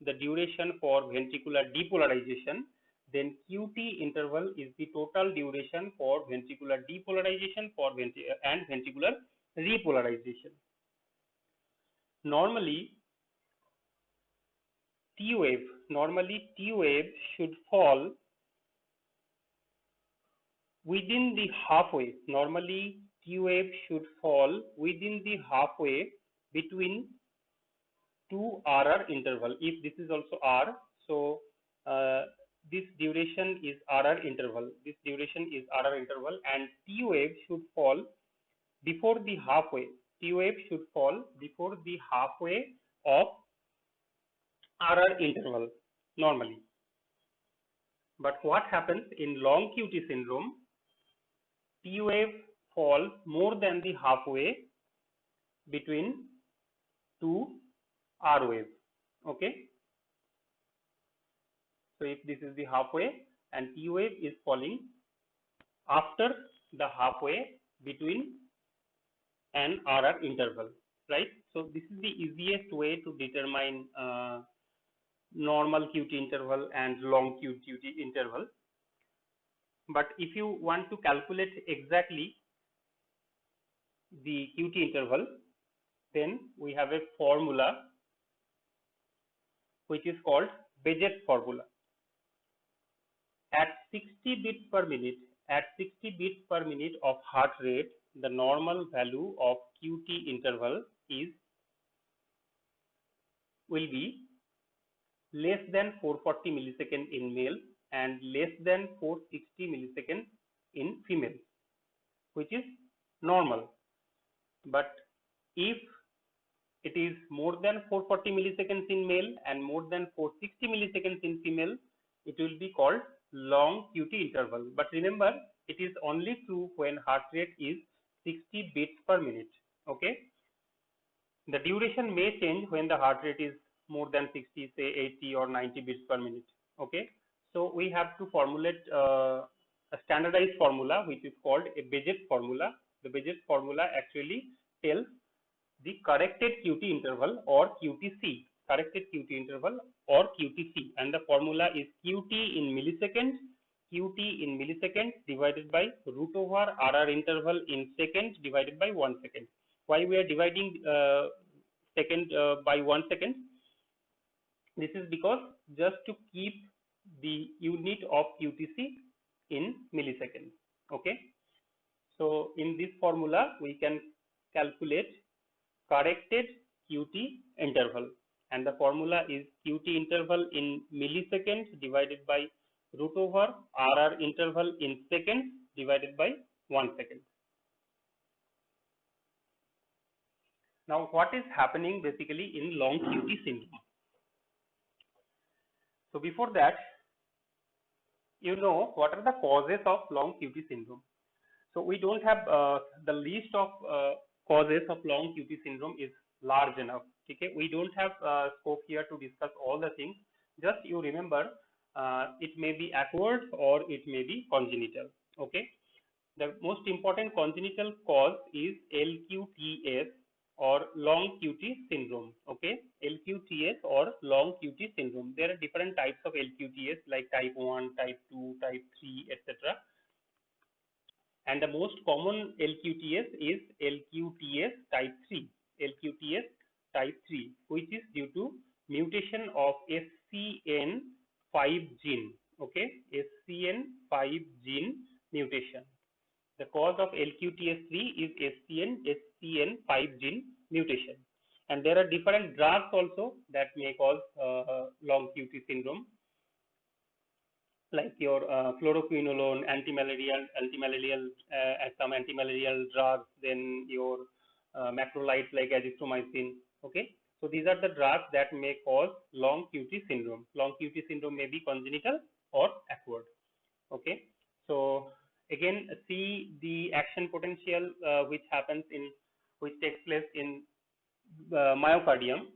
the duration for ventricular depolarization, then QT interval is the total duration for ventricular depolarization and ventricular repolarization. Normally T wave should fall within the halfway. Normally T wave should fall within the halfway between two RR interval. If this is also R, so this duration is RR interval. And T wave should fall before the halfway. Of RR interval normally. But what happens in long QT syndrome? T wave falls more than the halfway between two R wave. Okay. So if this is the halfway and T wave is falling after the halfway between an RR interval, right? So this is the easiest way to determine normal QT interval and long QT interval. But if you want to calculate exactly the QT interval, then we have a formula which is called Bézet formula. At 60 beats per minute, of heart rate, the normal value of QT interval will be less than 440 milliseconds in male and less than 460 milliseconds in female, which is normal. But if it is more than 440 milliseconds in male and more than 460 milliseconds in female, it will be called long QT interval. But remember, it is only true when heart rate is 60 beats per minute. Okay. The duration may change when the heart rate is more than 60, say 80 or 90 beats per minute. Okay. So we have to formulate a standardized formula which is called a Bézet formula. The Bézet formula actually tells the corrected QT interval or QTC, and the formula is QT in milliseconds divided by root over RR interval in seconds divided by 1 second. Why we are dividing second by 1 second? This is because just to keep the unit of QTC in milliseconds. Okay. So in this formula we can calculate corrected QT interval, and the formula is QT interval in milliseconds divided by root over RR interval in seconds divided by 1 second. Now, what is happening basically in long QT syndrome? So before that, you know what are the causes of long QT syndrome. So we don't have the list of causes of long QT syndrome is large enough. Okay, we don't have scope here to discuss all the things. Just you remember, it may be acquired or it may be congenital. Okay, the most important congenital cause is LQTS or long QT syndrome. Okay, LQTS or long QT syndrome. There are different types of LQTS like type 1, type 2, type 3, etc. And the most common LQTS is LQTS type 3. LQTS type 3, which is due to mutation of SCN5 gene. Okay, SCN5 gene mutation. The cause of LQTS3 is SCN5 gene mutation. And there are different drugs also that may cause long QT syndrome, like your fluoroquinolone, some antimalarial drugs, then your macrolides like azithromycin. Okay, so these are the drugs that may cause long QT syndrome. Long QT syndrome may be congenital or acquired. Okay, so again, see the action potential which takes place in myocardium.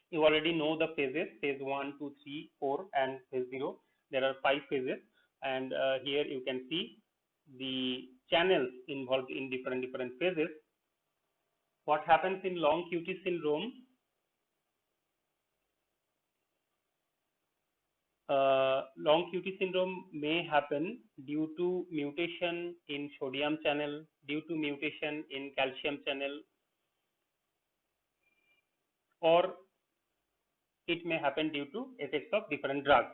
You already know the phases: phase 1, 2, 3, 4, and phase 0. There are 5 phases, and here you can see the channels involved in different phases. What happens in long QT syndrome? Long QT syndrome may happen due to mutation in sodium channel, due to mutation in calcium channel, or it may happen due to effects of different drugs.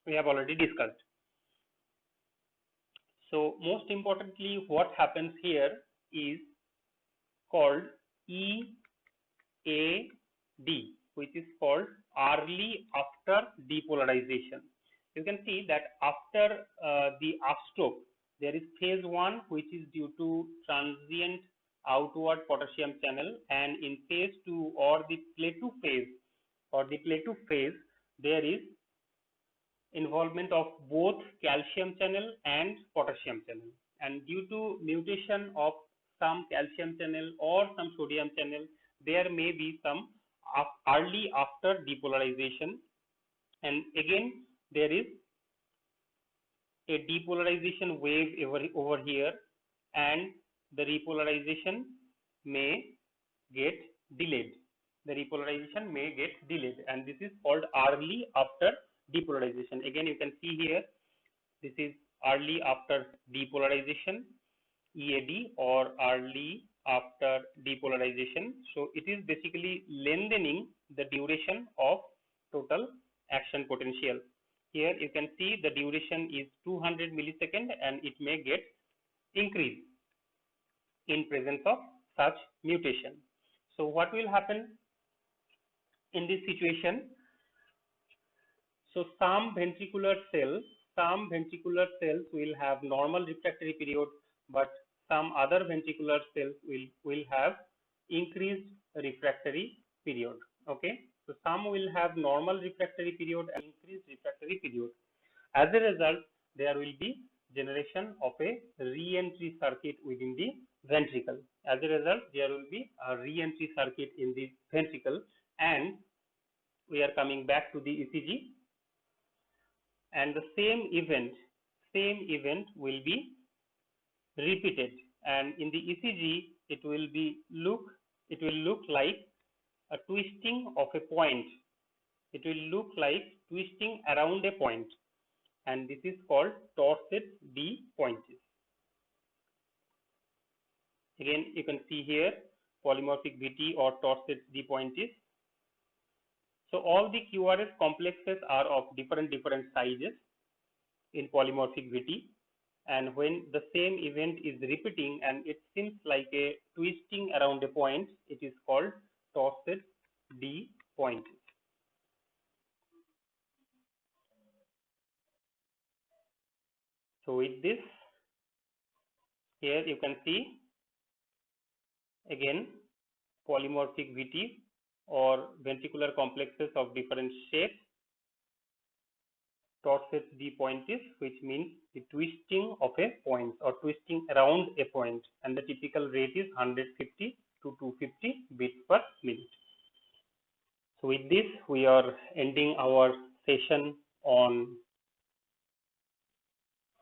We have already discussed. So most importantly, what happens here is called EAD, which is called early after depolarization. You can see that after the upstroke, there is phase 1, which is due to transient outward potassium channel, and in phase 2 or the plateau phase, there is involvement of both calcium channel and potassium channel, and due to mutation of some calcium channel or some sodium channel, there may be some early after depolarization, and again there is a depolarization wave over here, and the repolarization may get delayed. The repolarization may get delayed, and this is called early after depolarization. Again, you can see here, this is early after depolarization, EAD, or early after depolarization. So it is basically lengthening the duration of total action potential. Here you can see the duration is 200 millisecond, and it may get increased in presence of such mutation. So what will happen in this situation? So some ventricular cells will have normal refractory period, but some other ventricular cells will have increased refractory period. Okay, so some will have normal refractory period and increased refractory period. As a result, there will be generation of a re-entry circuit within the ventricle. As a result, there will be a re-entry circuit in the ventricle, and we are coming back to the ECG, and the same event will be repeated, and in the ECG it will look like a twisting of a point. It will look like twisting around a point, and this is called Torsades de Pointes. Again, you can see here polymorphic VT or Torsades de Pointes. So all the QRS complexes are of different sizes in polymorphic VT, and when the same event is repeating and it seems like a twisting around a point, it is called Torsades de Pointes. So with this, Here you can see again polymorphic VT or ventricular complexes of different shapes. Torses D pointis, which means the twisting of a point or twisting around a point, and the typical rate is 150 to 250 beats per minute. So with this, we are ending our session on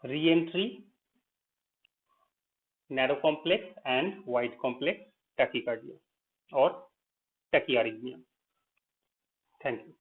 re-entry, narrow complex and wide complex tachycardia or tachyarrhythmia. Thank you.